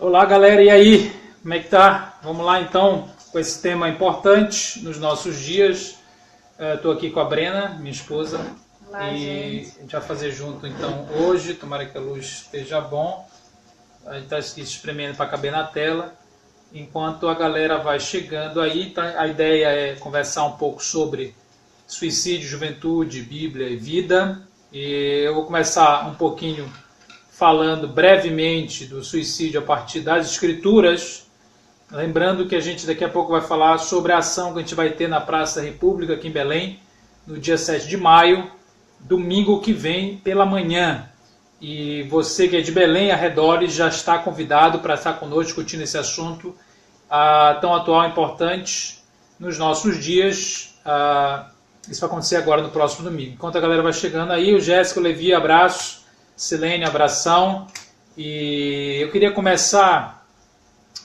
Olá galera, e aí? Como é que tá? Vamos lá então com esse tema importante nos nossos dias. Estou aqui com a Brena, minha esposa. Olá, e gente. a gente vai fazer junto então hoje, tomara que a luz esteja bom. A gente está se espremendo para caber na tela. Enquanto a galera vai chegando aí, tá? A ideia é conversar um pouco sobre suicídio, juventude, Bíblia e vida. E eu vou começar um pouquinho falando brevemente do suicídio a partir das Escrituras, lembrando que a gente daqui a pouco vai falar sobre a ação que a gente vai ter na Praça da República, aqui em Belém, no dia 7 de maio, domingo que vem, pela manhã. E você que é de Belém, arredores, já está convidado para estar conosco discutindo esse assunto tão atual e importante nos nossos dias. Isso vai acontecer agora no próximo domingo. Enquanto a galera vai chegando aí, o Jéssica, o Levi, abraço. Silene, abração. E eu queria começar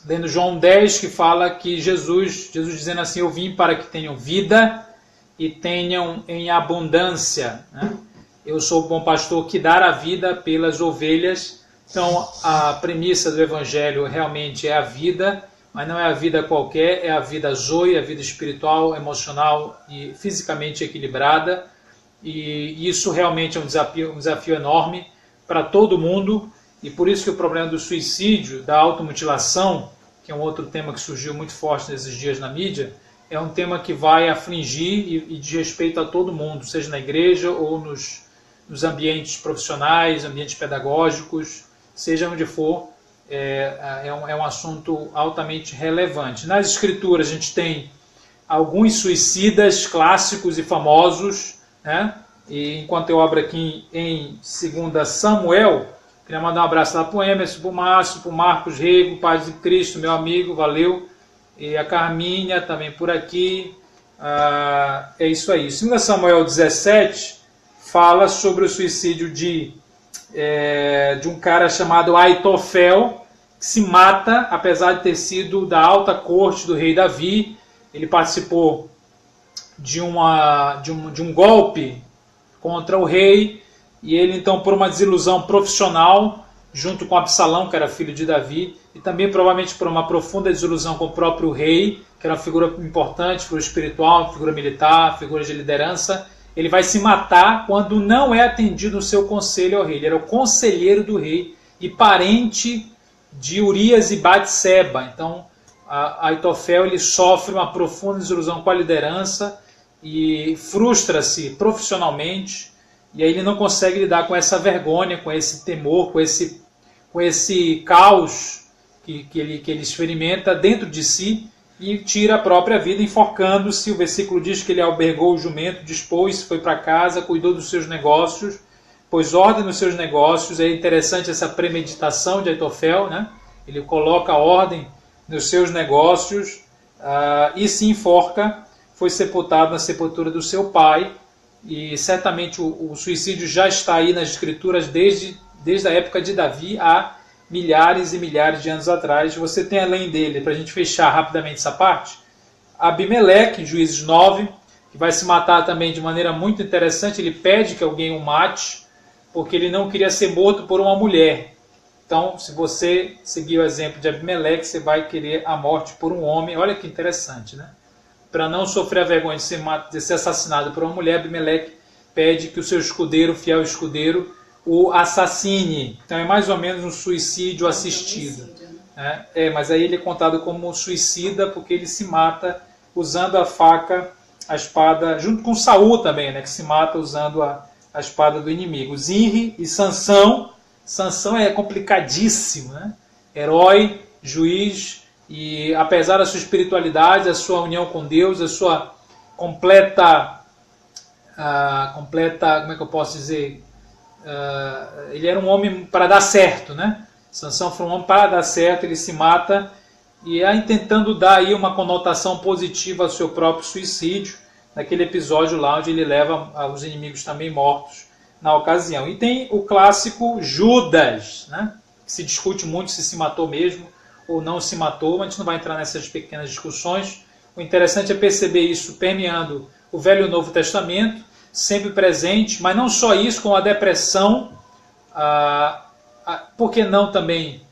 lendo João 10, que fala que Jesus dizendo assim: eu vim para que tenham vida e tenham em abundância, né? Eu sou o bom pastor que dá a vida pelas ovelhas. Então a premissa do Evangelho realmente é a vida, mas não é a vida qualquer, é a vida zoe, a vida espiritual, emocional e fisicamente equilibrada. E isso realmente é um desafio enorme para todo mundo, e por isso que o problema do suicídio, da automutilação, que é um outro tema que surgiu muito forte nesses dias na mídia, é um tema que vai afligir e diz respeito a todo mundo, seja na igreja ou nos ambientes profissionais, ambientes pedagógicos, seja onde for, é um assunto altamente relevante. Nas Escrituras a gente tem alguns suicidas clássicos e famosos, né? E enquanto eu abro aqui em 2 Samuel, queria mandar um abraço lá para o Emerson, para o Márcio, para o Marcos Rego, Paz de Cristo, meu amigo, valeu. E a Carminha também por aqui. É isso aí. 2 Samuel 17 fala sobre o suicídio de um cara chamado Aitofel, que se mata, apesar de ter sido da alta corte do rei Davi. Ele participou de um golpe contra o rei, e ele então, por uma desilusão profissional, junto com Absalão, que era filho de Davi, e também provavelmente por uma profunda desilusão com o próprio rei, que era uma figura importante, figura espiritual, figura militar, figura de liderança, ele vai se matar quando não é atendido o seu conselho ao rei. Ele era o conselheiro do rei e parente de Urias e Batseba. Então, Aitofel ele sofre uma profunda desilusão com a liderança e frustra-se profissionalmente, e aí ele não consegue lidar com essa vergonha, com esse temor, com esse caos que ele experimenta dentro de si, e tira a própria vida enforcando-se. O versículo diz que ele albergou o jumento, dispôs, foi para casa, cuidou dos seus negócios, pôs ordem nos seus negócios. É interessante essa premeditação de Aitofel, né? Ele coloca ordem nos seus negócios e se enforca. Foi sepultado na sepultura do seu pai, e certamente o suicídio já está aí nas Escrituras desde a época de Davi, há milhares e milhares de anos atrás. Você tem além dele, para a gente fechar rapidamente essa parte, Abimeleque, em Juízes 9, que vai se matar também de maneira muito interessante. Ele pede que alguém o mate, porque ele não queria ser morto por uma mulher. Então, se você seguir o exemplo de Abimeleque, você vai querer a morte por um homem. Olha que interessante, né? Para não sofrer a vergonha de ser assassinado por uma mulher, Abimeleque pede que o seu escudeiro, fiel escudeiro, o assassine. Então é mais ou menos um suicídio assistido. Mas aí ele é contado como suicida porque ele se mata usando a faca, a espada, junto com Saul também, né, que se mata usando a espada do inimigo. Zinri e Sansão. Sansão é complicadíssimo, né? Herói, juiz. E apesar da sua espiritualidade, a sua união com Deus, a sua completa, como é que eu posso dizer? Ele era um homem para dar certo, né? Sansão foi um homem para dar certo, ele se mata, e aí tentando dar aí uma conotação positiva ao seu próprio suicídio, naquele episódio lá onde ele leva os inimigos também mortos na ocasião. E tem o clássico Judas, né? Que se discute muito se matou mesmo ou não se matou, mas a gente não vai entrar nessas pequenas discussões. O interessante é perceber isso permeando o Velho e o Novo Testamento, sempre presente, mas não só isso, com a depressão, por que não também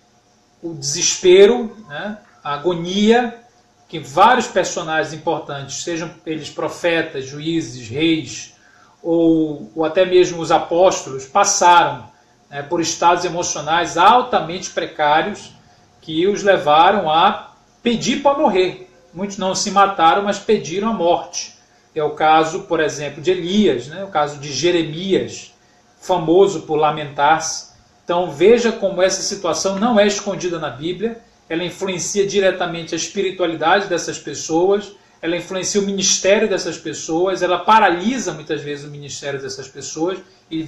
o desespero, né, a agonia que vários personagens importantes, sejam eles profetas, juízes, reis, ou até mesmo os apóstolos, passaram, né, por estados emocionais altamente precários que os levaram a pedir para morrer. Muitos não se mataram, mas pediram a morte. É o caso, por exemplo, de Elias, né, o caso de Jeremias, famoso por lamentar-se. Então veja como essa situação não é escondida na Bíblia, ela influencia diretamente a espiritualidade dessas pessoas, ela influencia o ministério dessas pessoas, ela paralisa muitas vezes o ministério dessas pessoas e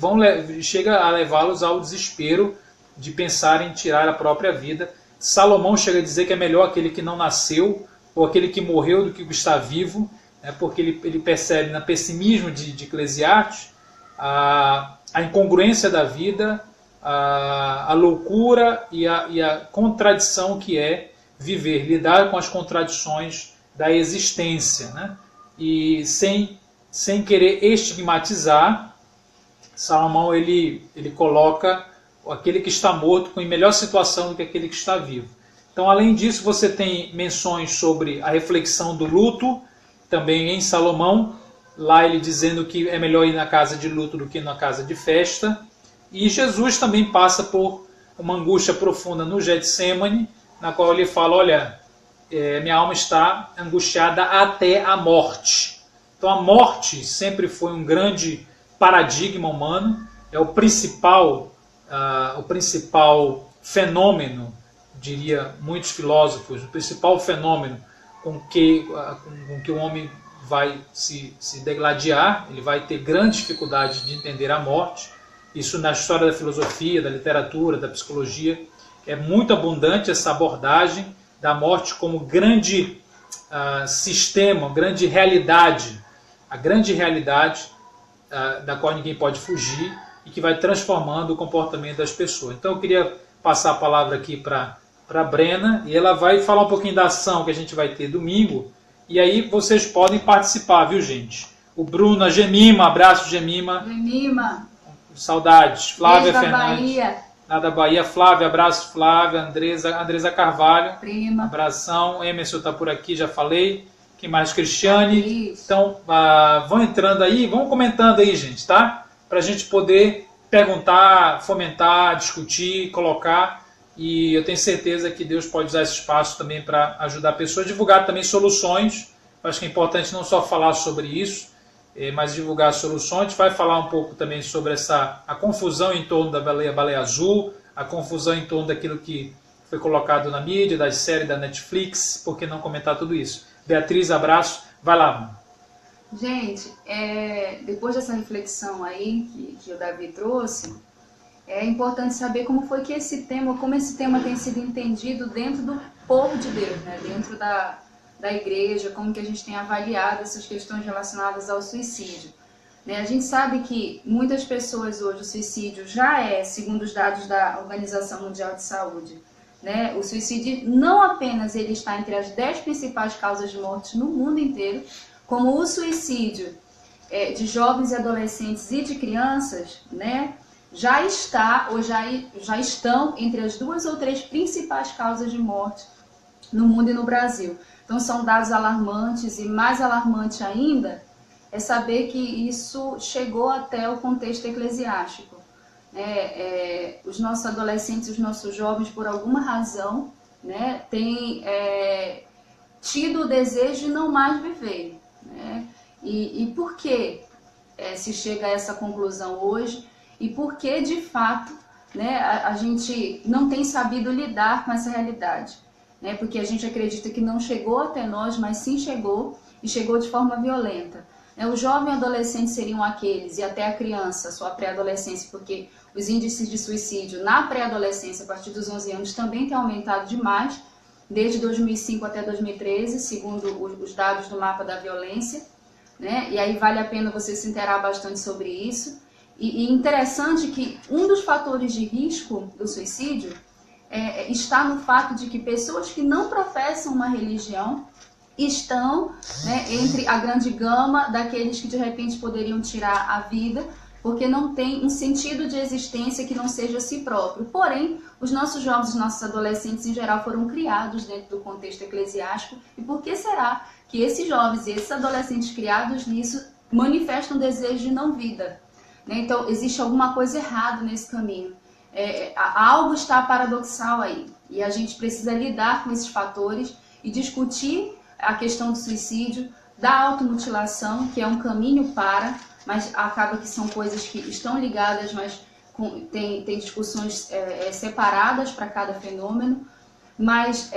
chega a levá-los ao desespero de pensar em tirar a própria vida. Salomão chega a dizer que é melhor aquele que não nasceu ou aquele que morreu do que o que está vivo, né, porque ele percebe no pessimismo de Eclesiastes a incongruência da vida, a loucura e a contradição que é viver, lidar com as contradições da existência, né? E sem querer estigmatizar, Salomão ele coloca aquele que está morto em melhor situação do que aquele que está vivo. Então, além disso, você tem menções sobre a reflexão do luto, também em Salomão, lá ele dizendo que é melhor ir na casa de luto do que na casa de festa. E Jesus também passa por uma angústia profunda no Getsêmani, na qual ele fala, olha, minha alma está angustiada até a morte. Então a morte sempre foi um grande paradigma humano, é o principal fenômeno, diria muitos filósofos, o principal fenômeno com que o homem vai se degladiar, ele vai ter grande dificuldade de entender a morte. Isso na história da filosofia, da literatura, da psicologia, é muito abundante essa abordagem da morte como grande sistema, grande realidade, a grande realidade da qual ninguém pode fugir e que vai transformando o comportamento das pessoas. Então eu queria passar a palavra aqui para a Brena e ela vai falar um pouquinho da ação que a gente vai ter domingo e aí vocês podem participar, viu gente? O Bruno, a Gemima, abraço Gemima. Gemima. Saudades. Flávia Beijo Fernandes. Bahia. Lá da Bahia. Flávia, abraço Flávia. Andresa Carvalho. Prima. Abração. Emerson está por aqui, já falei. Quem mais? Cristiane. Isso. Então, vão entrando aí, vão comentando aí, gente, tá? Para a gente poder perguntar, fomentar, discutir, colocar. E eu tenho certeza que Deus pode usar esse espaço também para ajudar pessoas, divulgar também soluções. Eu acho que é importante não só falar sobre isso, mas divulgar soluções. A gente vai falar um pouco também sobre a confusão em torno da baleia azul, a confusão em torno daquilo que foi colocado na mídia, das séries da Netflix, por que não comentar tudo isso? Beatriz, abraço, vai lá, mano. Gente, depois dessa reflexão aí que o Davi trouxe, é importante saber como esse tema tem sido entendido dentro do povo de Deus, né? Dentro da igreja, como que a gente tem avaliado essas questões relacionadas ao suicídio. Né? A gente sabe que muitas pessoas hoje, o suicídio já segundo os dados da Organização Mundial de Saúde, né? O suicídio não apenas ele está entre as 10 principais causas de morte no mundo inteiro, como o suicídio de jovens e adolescentes e de crianças, né? Já está ou já estão entre as 2 ou 3 principais causas de morte no mundo e no Brasil. Então são dados alarmantes, e mais alarmante ainda é saber que isso chegou até o contexto eclesiástico. Os nossos adolescentes, os nossos jovens, por alguma razão, né, têm tido o desejo de não mais viver. Né? E por que se chega a essa conclusão hoje? E por que, de fato, né, a gente não tem sabido lidar com essa realidade? Né? Porque a gente acredita que não chegou até nós, mas sim chegou, e chegou de forma violenta. O jovem e adolescente seriam aqueles, e até a criança, sua pré-adolescência, porque os índices de suicídio na pré-adolescência, a partir dos 11 anos, também têm aumentado demais, desde 2005 até 2013, segundo os dados do mapa da violência. Né? E aí vale a pena você se inteirar bastante sobre isso. E interessante que um dos fatores de risco do suicídio está no fato de que pessoas que não professam uma religião estão, né, entre a grande gama daqueles que de repente poderiam tirar a vida, porque não tem um sentido de existência que não seja si próprio. Porém, os nossos jovens, os nossos adolescentes em geral foram criados dentro do contexto eclesiástico, e por que será que esses jovens e esses adolescentes criados nisso manifestam um desejo de não vida? Então, existe alguma coisa errada nesse caminho. Algo está paradoxal aí, e a gente precisa lidar com esses fatores e discutir a questão do suicídio, da automutilação, que é um caminho para, mas acaba que são coisas que estão ligadas, mas tem discussões separadas para cada fenômeno. Mas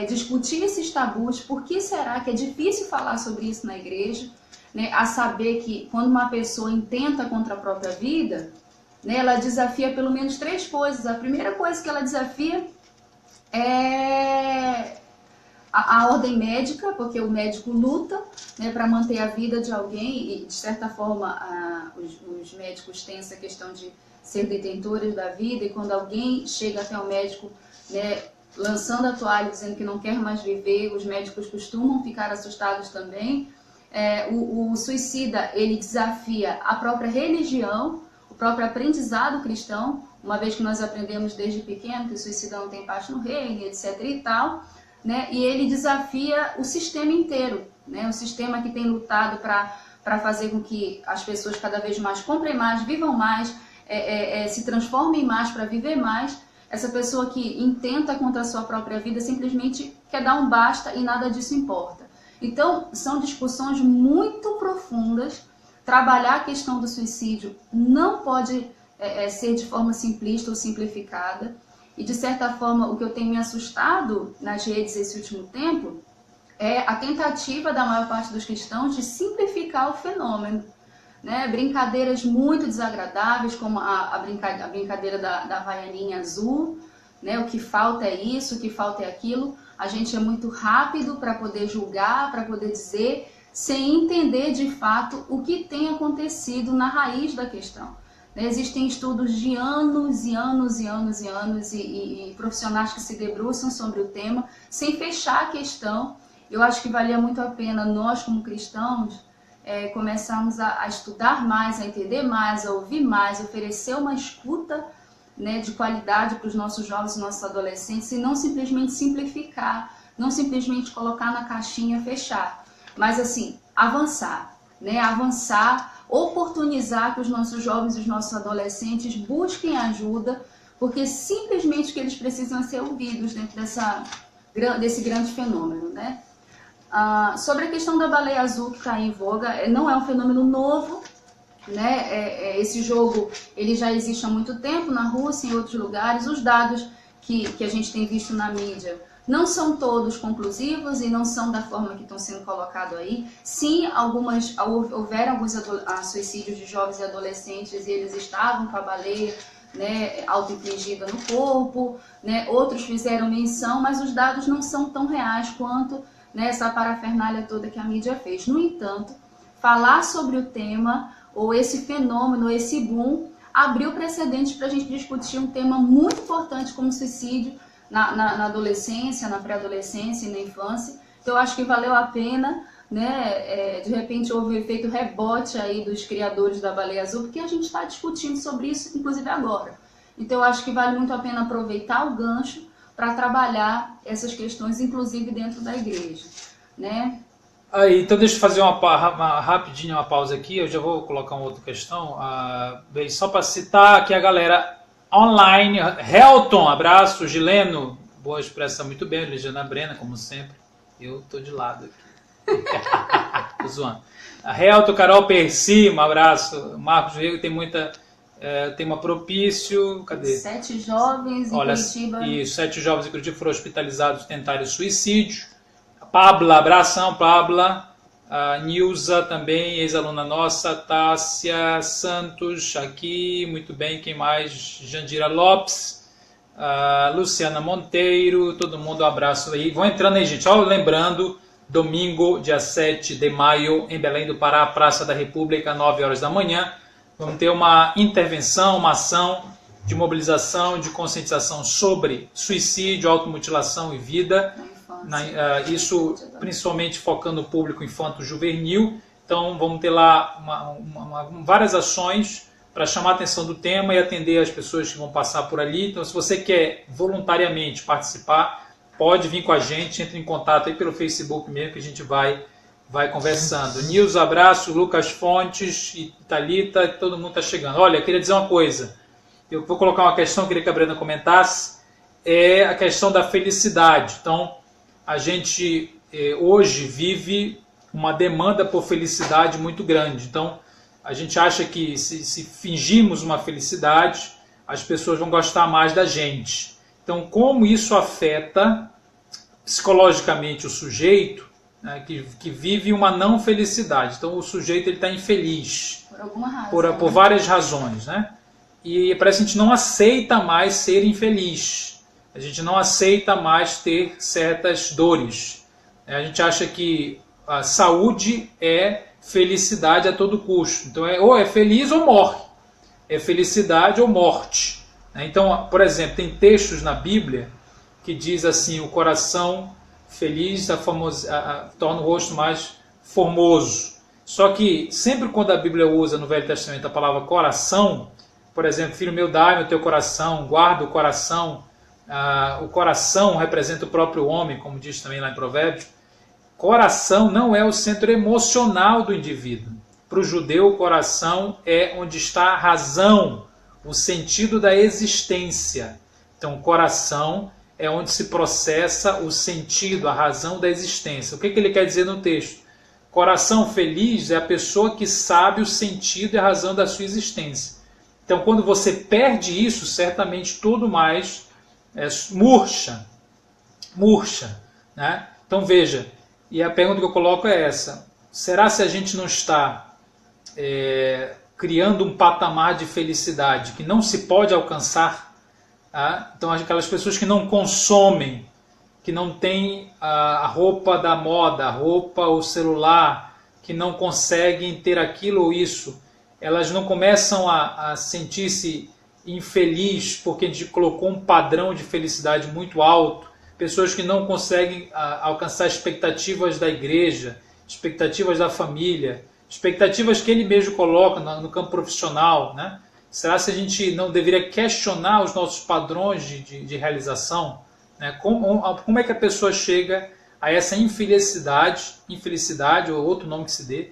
discutir esses tabus, por que será que é difícil falar sobre isso na igreja? Né? A saber que quando uma pessoa intenta contra a própria vida, né, ela desafia pelo menos 3 coisas. A primeira coisa que ela desafia é a ordem médica, porque o médico luta, né, para manter a vida de alguém, e de certa forma os médicos têm essa questão de ser detentores da vida, e quando alguém chega até o médico, né, lançando a toalha, dizendo que não quer mais viver, os médicos costumam ficar assustados também. O suicida, ele desafia a própria religião, o próprio aprendizado cristão, uma vez que nós aprendemos desde pequeno que o suicida não tem parte no reino, etc. e tal, né? E ele desafia o sistema inteiro, né? O sistema que tem lutado para fazer com que as pessoas cada vez mais comprem mais, vivam mais, se transformem mais para viver mais. Essa pessoa que intenta contra a sua própria vida simplesmente quer dar um basta e nada disso importa. Então, são discussões muito profundas. Trabalhar a questão do suicídio não pode ser de forma simplista ou simplificada. E, de certa forma, o que eu tenho me assustado nas redes esse último tempo é a tentativa da maior parte dos cristãos de simplificar o fenômeno. Né? Brincadeiras muito desagradáveis, como a brincadeira da Havaianinha azul, né? O que falta é isso, o que falta é aquilo. A gente é muito rápido para poder julgar, para poder dizer, sem entender de fato o que tem acontecido na raiz da questão. Existem estudos de anos e anos e anos e anos e profissionais que se debruçam sobre o tema, sem fechar a questão. Eu acho que valia muito a pena nós, como cristãos, começarmos a estudar mais, a entender mais, a ouvir mais, oferecer uma escuta, né, de qualidade para os nossos jovens e nossos adolescentes, e não simplesmente simplificar, não simplesmente colocar na caixinha, fechar, mas assim, avançar, né, oportunizar que os nossos jovens e os nossos adolescentes busquem ajuda, porque simplesmente o que eles precisam é ser ouvidos dentro desse grande fenômeno, né? Sobre a questão da baleia azul que está em voga, não é um fenômeno novo, né? Esse jogo ele já existe há muito tempo na Rússia e em outros lugares. Os dados que a gente tem visto na mídia não são todos conclusivos e não são da forma que estão sendo colocados aí. Sim, houveram alguns suicídios de jovens e adolescentes e eles estavam com a baleia, né, auto-infligida no corpo, né? Outros fizeram menção, mas os dados não são tão reais quanto, né, essa parafernália toda que a mídia fez. No entanto, falar sobre o tema, ou esse fenômeno, ou esse boom, abriu precedentes para a gente discutir um tema muito importante como suicídio na adolescência, na pré-adolescência e na infância. Então eu acho que valeu a pena, né? De repente houve o efeito rebote aí dos criadores da Baleia Azul, porque a gente está discutindo sobre isso, inclusive agora. Então eu acho que vale muito a pena aproveitar o gancho para trabalhar essas questões, inclusive dentro da igreja, né? Aí, então deixa eu fazer rapidinho uma pausa aqui, eu já vou colocar uma outra questão, bem, só para citar aqui a galera online. Helton, abraço. Gileno, boa expressão, muito bem. Ligiana Brena, como sempre, eu tô de lado aqui. Tô zoando. Helton, Carol Percy, um abraço. Marcos Diego tem uma propício, cadê? 7 jovens em Curitiba. E 7 jovens em Curitiba foram hospitalizados e tentaram suicídio. Pabla, abração, Pabla. A Nilza também, ex-aluna nossa. Tássia Santos aqui, muito bem. Quem mais? Jandira Lopes. Luciana Monteiro, todo mundo, um abraço aí. Vão entrando aí, gente. Só lembrando, domingo, dia 7 de maio, em Belém do Pará, Praça da República, 9 horas da manhã. Vamos ter uma intervenção, uma ação de mobilização, de conscientização sobre suicídio, automutilação e vida. Isso principalmente focando no público infanto-juvenil. Então vamos ter lá várias ações para chamar a atenção do tema e atender as pessoas que vão passar por ali. Então, se você quer voluntariamente participar, pode vir com a gente, entre em contato aí pelo Facebook mesmo, que a gente vai conversando. Nilson, abraço, Lucas Fontes, Thalita, todo mundo está chegando. Olha, eu queria dizer uma coisa. Eu vou colocar uma questão que eu queria que a Brenda comentasse, é a questão da felicidade. Então, a gente hoje vive uma demanda por felicidade muito grande. Então, a gente acha que se fingirmos uma felicidade, as pessoas vão gostar mais da gente. Então, como isso afeta psicologicamente o sujeito, né, que vive uma não felicidade. Então, o sujeito está infeliz. Por alguma razão. Por várias razões, né? E parece que a gente não aceita mais ser infeliz. A gente não aceita mais ter certas dores. A gente acha que a saúde é felicidade a todo custo. Então, ou é feliz ou morre. É felicidade ou morte. Então, por exemplo, tem textos na Bíblia que diz assim, o coração feliz torna o rosto mais formoso. Só que sempre quando a Bíblia usa no Velho Testamento a palavra coração, por exemplo, filho meu, dai-me o teu coração, guarda o coração. O coração representa o próprio homem, como diz também lá em Provérbios. Coração não é o centro emocional do indivíduo. Para o judeu, o coração é onde está a razão, o sentido da existência. Então, o coração é onde se processa o sentido, a razão da existência. O que ele quer dizer no texto? Coração feliz é a pessoa que sabe o sentido e a razão da sua existência. Então, quando você perde isso, certamente tudo mais murcha. Né? Então, veja, e a pergunta que eu coloco é essa. Será se a gente não está criando um patamar de felicidade que não se pode alcançar? Então, aquelas pessoas que não consomem, que não têm a roupa da moda, a roupa, o celular, que não conseguem ter aquilo ou isso, elas não começam a sentir-se infeliz porque a gente colocou um padrão de felicidade muito alto. Pessoas que não conseguem alcançar expectativas da igreja, expectativas da família, expectativas que ele mesmo coloca no campo profissional, né? Será que a gente não deveria questionar os nossos padrões de realização? Né? Como é que a pessoa chega a essa infelicidade ou outro nome que se dê,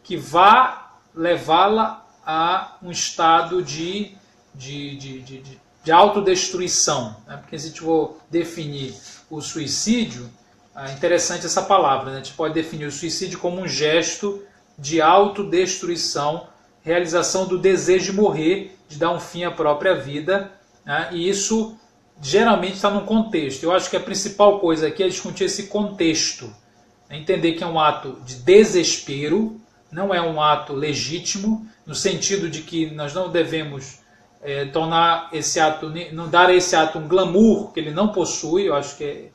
que vá levá-la a um estado de autodestruição? Né? Porque se a gente for definir o suicídio, é interessante essa palavra, né? A gente pode definir o suicídio como um gesto de autodestruição, realização do desejo de morrer, de dar um fim à própria vida, né? E isso geralmente está num contexto. Eu acho que a principal coisa aqui é discutir esse contexto, entender que é um ato de desespero, não é um ato legítimo, no sentido de que nós não devemos tornar esse ato, não dar a esse ato um glamour que ele não possui. Eu acho que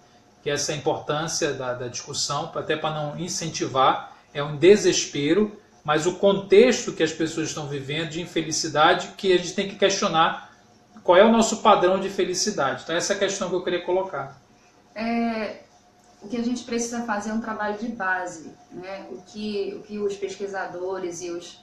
essa é a importância da discussão, até para não incentivar. É um desespero, mas o contexto que as pessoas estão vivendo de infelicidade, que a gente tem que questionar qual é o nosso padrão de felicidade. Então essa é a questão que eu queria colocar. O que a gente precisa fazer é um trabalho de base, né? O que os pesquisadores e os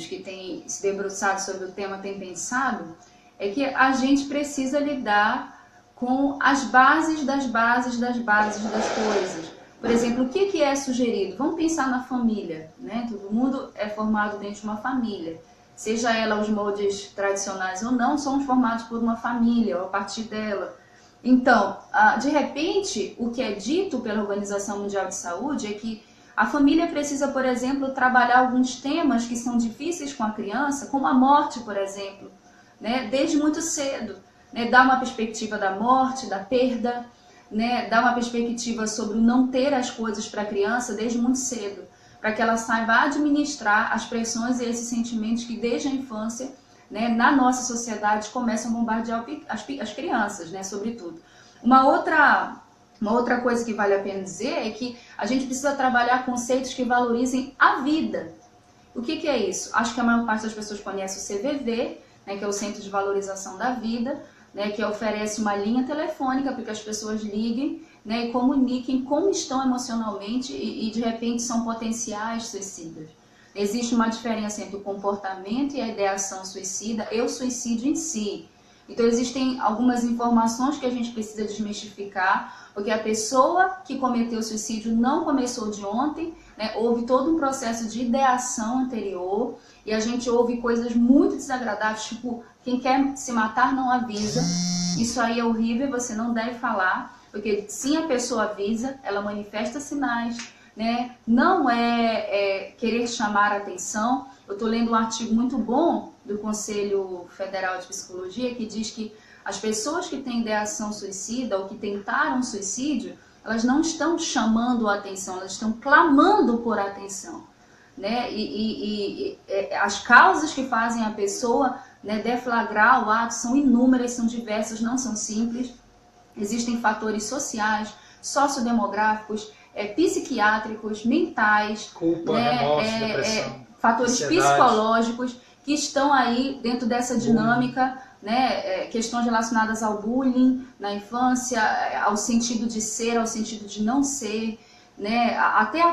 que têm se debruçado sobre o tema têm pensado é que a gente precisa lidar com as bases das bases das bases das coisas. Por exemplo, o que é sugerido? Vamos pensar na família, né? Todo mundo é formado dentro de uma família. Seja ela os moldes tradicionais ou não, somos formados por uma família, ou a partir dela. Então, de repente, o que é dito pela Organização Mundial de Saúde é que a família precisa, por exemplo, trabalhar alguns temas que são difíceis com a criança, como a morte, por exemplo, né? Desde muito cedo. Né? Dar uma perspectiva da morte, da perda, né? Dar uma perspectiva sobre o não ter as coisas para a criança desde muito cedo, para que ela saiba administrar as pressões e esses sentimentos que desde a infância, né, na nossa sociedade começam a bombardear as crianças, né, sobretudo. Uma outra coisa que vale a pena dizer é que a gente precisa trabalhar conceitos que valorizem a vida. O que é isso? Acho que a maior parte das pessoas conhece o CVV, né, que é o Centro de Valorização da Vida, né, que oferece uma linha telefônica para que as pessoas liguem, né, e comuniquem como estão emocionalmente e de repente são potenciais suicidas. Existe uma diferença entre o comportamento e a ideação suicida e o suicídio em si. Então existem algumas informações que a gente precisa desmistificar, porque a pessoa que cometeu o suicídio não começou de ontem, né? Houve todo um processo de ideação anterior e a gente ouve coisas muito desagradáveis, tipo, quem quer se matar não avisa. Isso aí é horrível, você não deve falar, porque sim, a pessoa avisa, ela manifesta sinais, né? Não é querer chamar a atenção. Eu estou lendo um artigo muito bom do Conselho Federal de Psicologia que diz que as pessoas que têm ideação suicida ou que tentaram suicídio, elas não estão chamando a atenção, elas estão clamando por atenção, né? As causas que fazem a pessoa, né, deflagrar o ato são inúmeras, são diversas, não são simples. Existem fatores sociais, sociodemográficos, psiquiátricos, mentais, culpa, né, remorso, depressão, fatores ansiedade, psicológicos que estão aí dentro dessa dinâmica, né, questões relacionadas ao bullying na infância, ao sentido de ser, ao sentido de não ser, né, até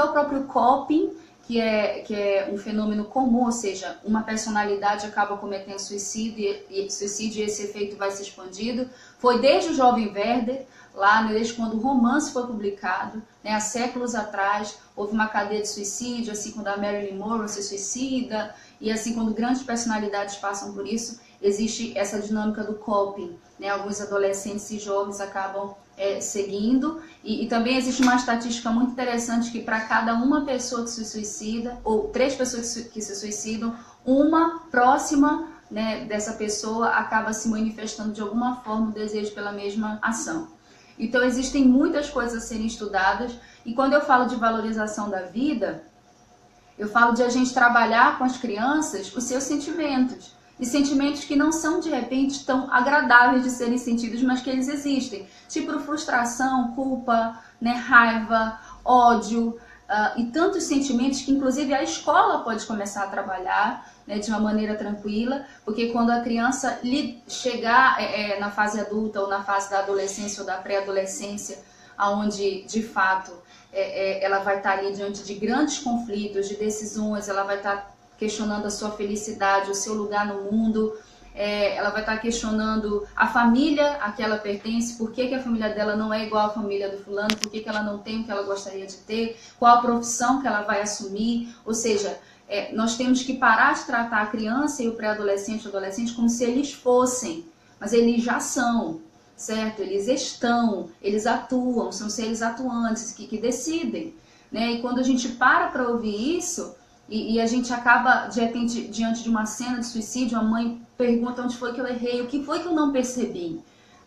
o próprio coping, que é um fenômeno comum, ou seja, uma personalidade acaba cometendo suicídio e esse efeito vai se expandindo. Foi desde o Jovem Werther, lá desde quando o romance foi publicado, né, há séculos atrás, houve uma cadeia de suicídio, assim quando a Marilyn Monroe se suicida, e assim quando grandes personalidades passam por isso, existe essa dinâmica do coping, né, alguns adolescentes e jovens acabam seguindo, e também existe uma estatística muito interessante que para cada uma pessoa que se suicida, ou 3 pessoas que se suicidam, uma próxima, né, dessa pessoa acaba se manifestando de alguma forma o desejo pela mesma ação. Então existem muitas coisas a serem estudadas, e quando eu falo de valorização da vida, eu falo de a gente trabalhar com as crianças os seus sentimentos, e sentimentos que não são de repente tão agradáveis de serem sentidos, mas que eles existem, tipo frustração, culpa, né, raiva, ódio, e tantos sentimentos que inclusive a escola pode começar a trabalhar, né, de uma maneira tranquila, porque quando a criança chegar na fase adulta ou na fase da adolescência ou da pré-adolescência, onde de fato ela vai estar ali diante de grandes conflitos, de decisões, ela vai estar questionando a sua felicidade, o seu lugar no mundo, ela vai estar questionando a família a que ela pertence, por que a família dela não é igual à família do fulano, por que ela não tem o que ela gostaria de ter, qual a profissão que ela vai assumir, ou seja, nós temos que parar de tratar a criança e o pré-adolescente e o adolescente como se eles fossem, mas eles já são, certo? Eles estão, eles atuam, são seres atuantes que decidem, né? E quando a gente para ouvir isso, e a gente acaba, de repente, diante de uma cena de suicídio, a mãe pergunta onde foi que eu errei, o que foi que eu não percebi,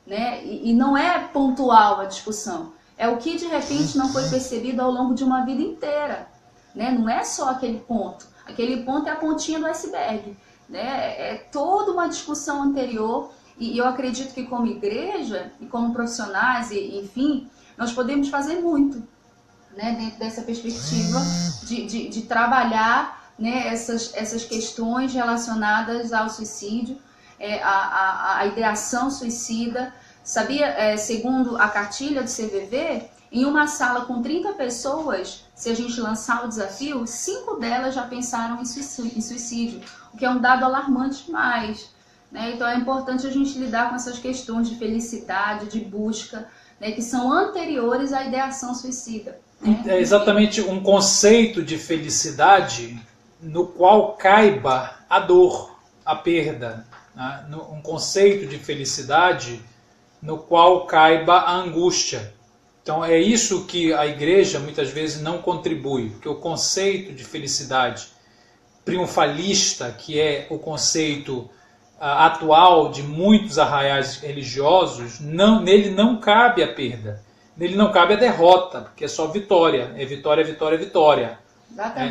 né? E não é pontual a discussão, é o que de repente não foi percebido ao longo de uma vida inteira, né? Não é só aquele ponto é a pontinha do iceberg, né? É toda uma discussão anterior, e eu acredito que como igreja e como profissionais, enfim, nós podemos fazer muito, né, dentro dessa perspectiva de trabalhar, né, essas questões relacionadas ao suicídio, a ideação suicida. Sabia, segundo a cartilha do CVV, em uma sala com 30 pessoas, se a gente lançar o desafio, 5 delas já pensaram em suicídio, o que é um dado alarmante demais, né? Então é importante a gente lidar com essas questões de felicidade, de busca, né, que são anteriores à ideação suicida. É exatamente um conceito de felicidade no qual caiba a dor, a perda, né? Um conceito de felicidade no qual caiba a angústia. Então é isso que a igreja muitas vezes não contribui, porque o conceito de felicidade triunfalista, que é o conceito atual de muitos arraiais religiosos, nele não cabe a perda. Nele não cabe a derrota, porque é só vitória. É vitória, vitória, vitória.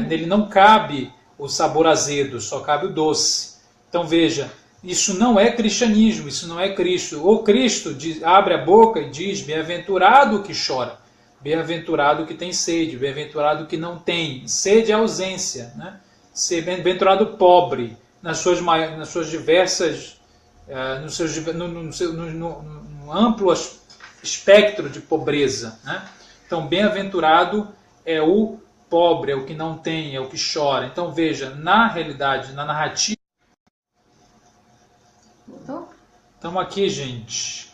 Nele não cabe o sabor azedo, só cabe o doce. Então veja, isso não é cristianismo, isso não é Cristo. O Cristo abre a boca e diz: bem-aventurado o que chora, bem-aventurado o que tem sede, bem-aventurado o que não tem. Sede é ausência, né? Ser bem-aventurado o pobre, nas suas diversas, no amplo espectro de pobreza, né? Então, bem-aventurado é o pobre é o que não tem, é o que chora. Então veja, na realidade, na narrativa... Voltou? Estamos aqui, gente.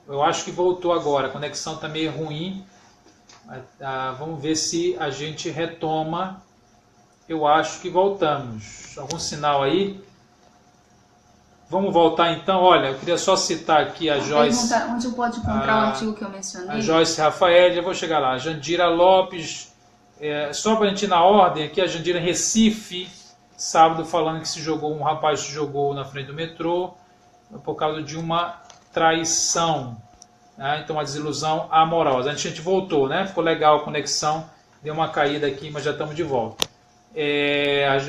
Eu acho que voltou agora, a conexão está meio ruim. Vamos ver se a gente retoma. Eu acho que voltamos. Algum sinal aí? Vamos voltar então. Olha, eu queria só citar aqui a Joyce. Onde eu posso encontrar o artigo que eu mencionei? A Joyce Rafael, já vou chegar lá. A Jandira Lopes, só para a gente ir na ordem aqui, a Jandira Recife, sábado falando que um rapaz se jogou na frente do metrô por causa de uma traição, né? Então uma desilusão amorosa. A gente voltou, né? Ficou legal a conexão, deu uma caída aqui, mas já estamos de volta.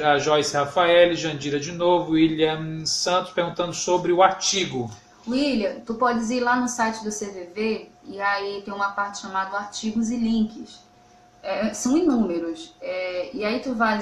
A Joyce Rafael, Jandira de novo, William Santos perguntando sobre o artigo. William, tu podes ir lá no site do CVV e aí tem uma parte chamada artigos e links. São inúmeros. E aí tu vai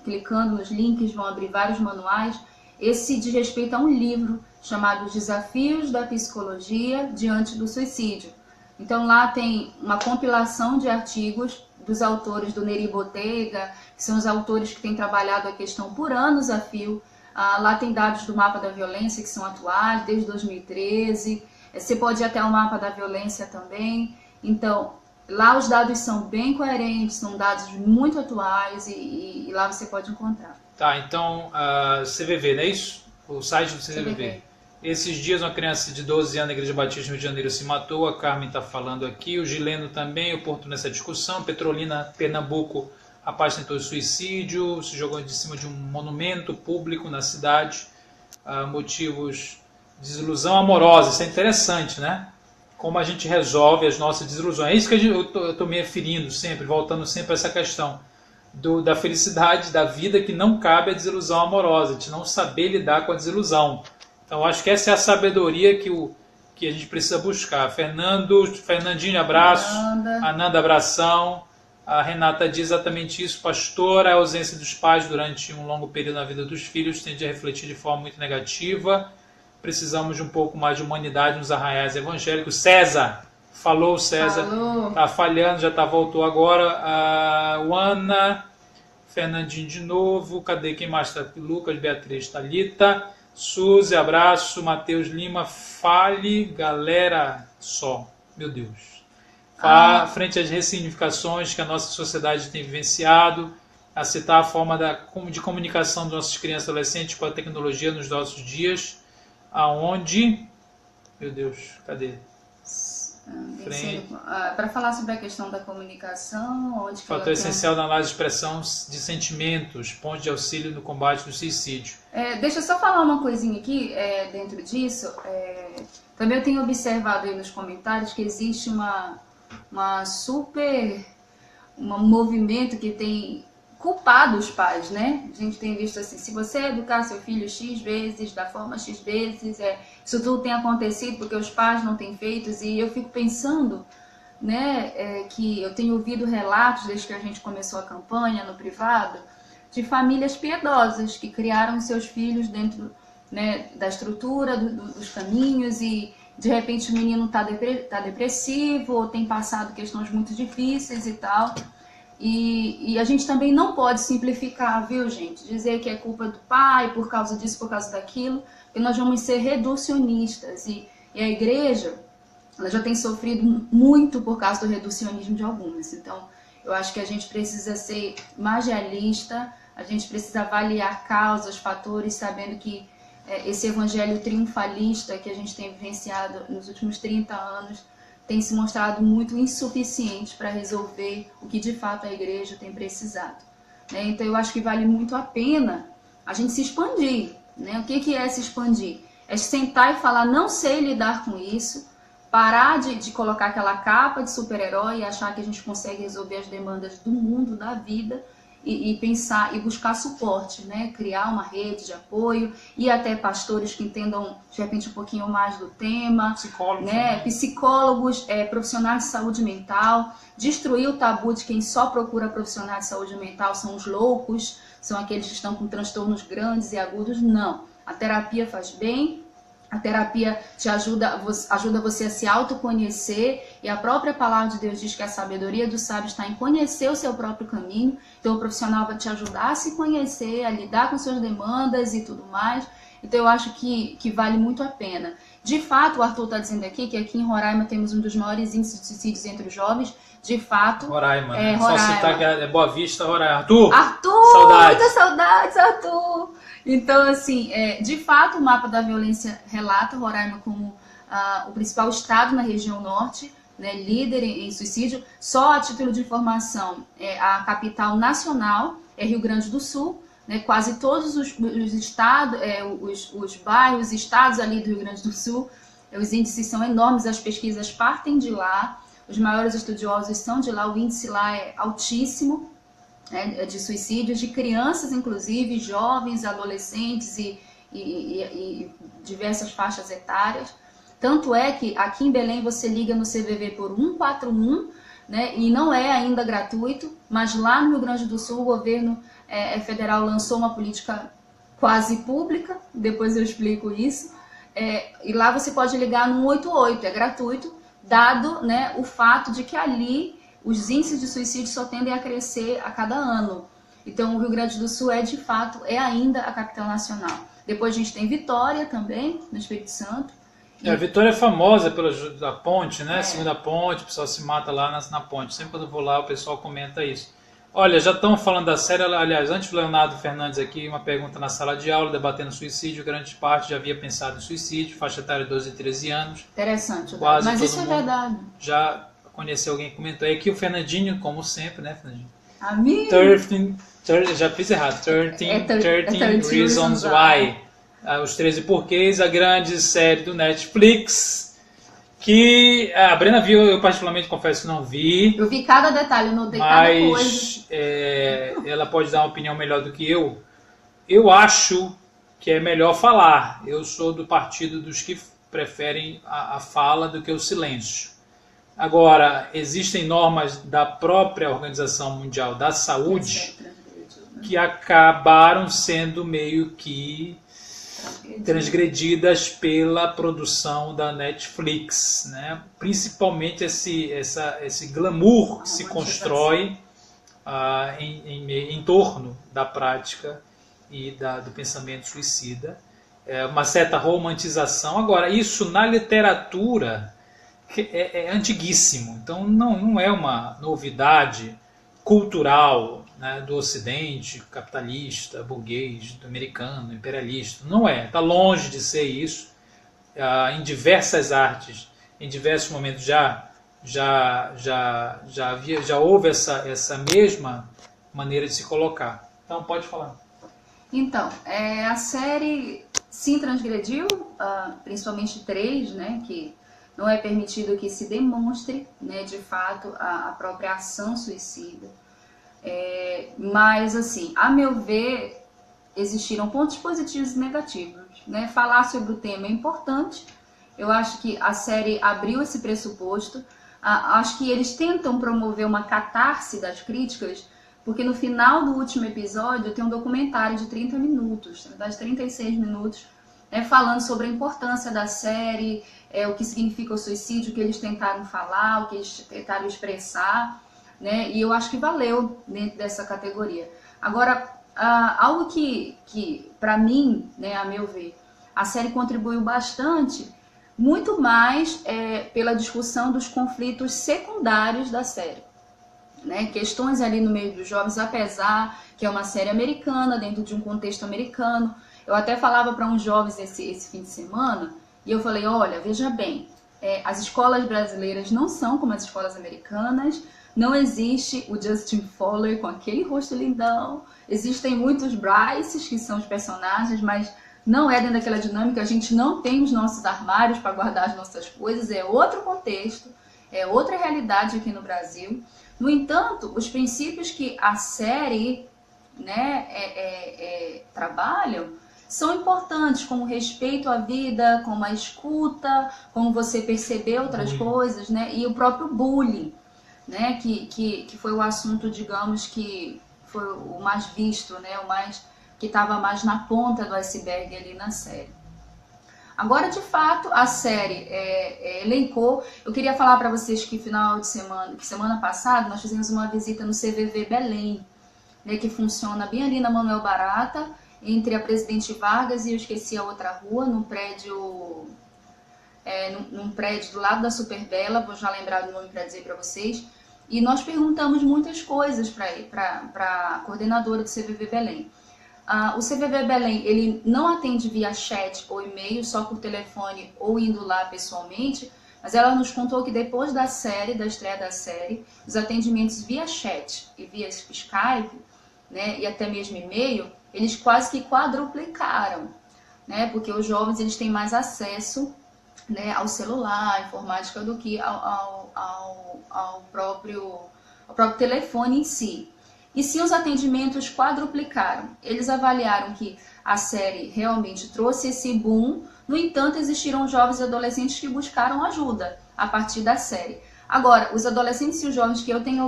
clicando nos links, vão abrir vários manuais. Esse diz respeito a um livro chamado Os Desafios da Psicologia Diante do Suicídio. Então lá tem uma compilação de artigos dos autores do Neri Bottega, que são os autores que têm trabalhado a questão por anos a fio. Lá tem dados do mapa da violência que são atuais, desde 2013. Você pode ir até o mapa da violência também. Então, lá os dados são bem coerentes, são dados muito atuais e lá você pode encontrar. Tá, então, CVV, não é isso? O site do CVV. Esses dias uma criança de 12 anos na Igreja Batista no Rio de Janeiro se matou, a Carmen está falando aqui, o Gileno também, o Porto nessa discussão, Petrolina, Pernambuco, rapaz tentou suicídio, se jogou de cima de um monumento público na cidade, motivos de desilusão amorosa, isso é interessante, né? Como a gente resolve as nossas desilusões. É isso que eu estou me referindo sempre, voltando sempre a essa questão da felicidade, da vida, que não cabe a desilusão amorosa, de não saber lidar com a desilusão. Então, acho que essa é a sabedoria que a gente precisa buscar. Fernandinho, abraço. Ananda, abração. A Renata diz exatamente isso. Pastora, a ausência dos pais durante um longo período na vida dos filhos tende a refletir de forma muito negativa. Precisamos de um pouco mais de humanidade nos arraiais evangélicos. César, falou César. Está falhando, voltou agora. O Ana, Fernandinho de novo. Cadê quem mais está? Lucas, Beatriz, Thalita. Suzy, abraço. Matheus Lima, fale, galera, só. Meu Deus. Frente às ressignificações que a nossa sociedade tem vivenciado, a citar a forma de comunicação das nossas crianças e adolescentes com a tecnologia nos nossos dias, aonde... Meu Deus, cadê? Para falar sobre a questão da comunicação, onde fator essencial na análise de expressão de sentimentos, ponto de auxílio no combate do suicídio. Deixa eu só falar uma coisinha aqui dentro disso. Também eu tenho observado aí nos comentários que existe um movimento que tem culpado os pais, né? A gente tem visto assim, se você educar seu filho X vezes, da forma X vezes, isso tudo tem acontecido porque os pais não têm feito, e eu fico pensando, né, que eu tenho ouvido relatos desde que a gente começou a campanha no privado, de famílias piedosas que criaram seus filhos dentro, né, da estrutura, dos caminhos, e de repente o menino está depressivo ou tem passado questões muito difíceis e tal. E a gente também não pode simplificar, viu, gente? Dizer que é culpa do pai, por causa disso, por causa daquilo, porque nós vamos ser reducionistas. E a igreja, ela já tem sofrido muito por causa do reducionismo de algumas. Então, eu acho que a gente precisa ser mais realista, a gente precisa avaliar causas, fatores, sabendo que esse evangelho triunfalista que a gente tem vivenciado nos últimos 30 anos tem se mostrado muito insuficiente para resolver o que de fato a igreja tem precisado, né? Então eu acho que vale muito a pena a gente se expandir, né? O que é se expandir? É sentar e falar, não sei lidar com isso, parar de colocar aquela capa de super-herói e achar que a gente consegue resolver as demandas do mundo, da vida, e pensar e buscar suporte, né? Criar uma rede de apoio e até pastores que entendam de repente um pouquinho mais do tema, psicólogos, profissionais de saúde mental, destruir o tabu de quem só procura profissionais de saúde mental são os loucos, são aqueles que estão com transtornos grandes e agudos. Não, a terapia faz bem, A terapia te ajuda você a se autoconhecer, e a própria palavra de Deus diz que a sabedoria do sábio está em conhecer o seu próprio caminho. Então o profissional vai te ajudar a se conhecer, a lidar com suas demandas e tudo mais. Então eu acho que vale muito a pena. De fato, o Arthur está dizendo aqui que aqui em Roraima temos um dos maiores índices de suicídios entre os jovens. De fato, Roraima, né? Roraima. Só citar que é Boa Vista, Roraima. Arthur! Saudades! Muitas saudades, Arthur! Então, assim, de fato, o mapa da violência relata Roraima como o principal estado na região norte, né, líder em suicídio. Só a título de informação, a capital nacional é Rio Grande do Sul, né, quase todos os estados, os bairros, estados ali do Rio Grande do Sul, os índices são enormes, as pesquisas partem de lá, os maiores estudiosos são de lá, o índice lá é altíssimo, né, de suicídios, de crianças, inclusive, jovens, adolescentes e diversas faixas etárias. Tanto é que aqui em Belém você liga no CVV por 141, né, e não é ainda gratuito, mas lá no Rio Grande do Sul o governo federal lançou uma política quase pública, depois eu explico isso, e lá você pode ligar no 188, é gratuito, dado, né, o fato de que ali os índices de suicídio só tendem a crescer a cada ano. Então o Rio Grande do Sul de fato, ainda a capital nacional. Depois a gente tem Vitória também, no Espírito Santo. A Vitória é famosa pela ponte, né? Segunda ponte, o pessoal se mata lá na ponte. Sempre quando eu vou lá o pessoal comenta isso. Olha, já estão falando da série, aliás, antes do Leonardo Fernandes aqui, uma pergunta na sala de aula, debatendo suicídio, grande parte já havia pensado em suicídio, faixa etária de 12 e 13 anos. Interessante, quase mas isso é verdade. Já conheceu alguém que comentou. E aqui o Fernandinho, como sempre, né, Fernandinho? Amigo! 13, já fiz errado, 13 Reasons Why. Os 13 porquês, a grande série do Netflix, que a Brena viu, eu particularmente confesso que não vi. Eu vi cada detalhe, eu notei cada coisa. Mas ela pode dar uma opinião melhor do que eu. Eu acho que é melhor falar. Eu sou do partido dos que preferem a fala do que o silêncio. Agora, existem normas da própria Organização Mundial da Saúde que acabaram sendo meio que transgredidas pela produção da Netflix, né? Principalmente esse glamour que se constrói em torno da prática e do pensamento suicida, uma certa romantização. Agora, isso na literatura é antiguíssimo, então não é uma novidade cultural, né, do Ocidente, capitalista, burguês, do americano, imperialista. Não é, está longe de ser isso. Em diversas artes, em diversos momentos já houve essa mesma maneira de se colocar. Então pode falar. Então, a série sim transgrediu, principalmente 3, né, que não é permitido que se demonstre, né, de fato a própria ação suicida. Mas, assim, a meu ver, existiram pontos positivos e negativos, né? Falar sobre o tema é importante. Eu acho que a série abriu esse pressuposto. Acho que eles tentam promover uma catarse das críticas, porque no final do último episódio tem um documentário de 30 minutos, na verdade 36 minutos, né, falando sobre a importância da série, o que significa o suicídio, o que eles tentaram falar, o que eles tentaram expressar, né, e eu acho que valeu dentro dessa categoria. Agora, algo que para mim, né, a meu ver, a série contribuiu bastante, muito mais pela discussão dos conflitos secundários da série, né, questões ali no meio dos jovens, apesar que é uma série americana, dentro de um contexto americano. Eu até falava para uns jovens esse fim de semana, e eu falei, olha, veja bem, as escolas brasileiras não são como as escolas americanas, não existe o Justin Fowler com aquele rosto lindão, existem muitos Bryces, que são os personagens, mas não é dentro daquela dinâmica, a gente não tem os nossos armários para guardar as nossas coisas, é outro contexto, é outra realidade aqui no Brasil. No entanto, os princípios que a série, né, trabalham são importantes, como respeito à vida, como a escuta, como você perceber outras coisas, né, e o próprio bullying, né, que foi o assunto, digamos, que foi o mais visto, né, que estava mais na ponta do iceberg ali na série. Agora, de fato, a série elencou. Eu queria falar para vocês que semana passada, nós fizemos uma visita no CVV Belém, né, que funciona bem ali na Manuel Barata, entre a Presidente Vargas e eu esqueci a outra rua, num prédio do lado da Superbela, vou já lembrar do nome para dizer para vocês. E nós perguntamos muitas coisas para a coordenadora do CVV Belém. O CVV Belém, ele não atende via chat ou e-mail, só por telefone ou indo lá pessoalmente, mas ela nos contou que depois da estreia da série, os atendimentos via chat e via Skype, né, e até mesmo e-mail, eles quase que quadruplicaram, né, porque os jovens eles têm mais acesso, né, ao celular, à informática, do que ao próprio telefone em si. E sim, os atendimentos quadruplicaram. Eles avaliaram que a série realmente trouxe esse boom. No entanto, existiram jovens e adolescentes que buscaram ajuda a partir da série. Agora, os adolescentes e os jovens que eu tenho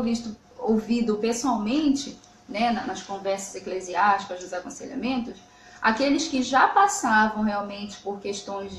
ouvido pessoalmente, né, nas conversas eclesiásticas, dos aconselhamentos, aqueles que já passavam realmente por questões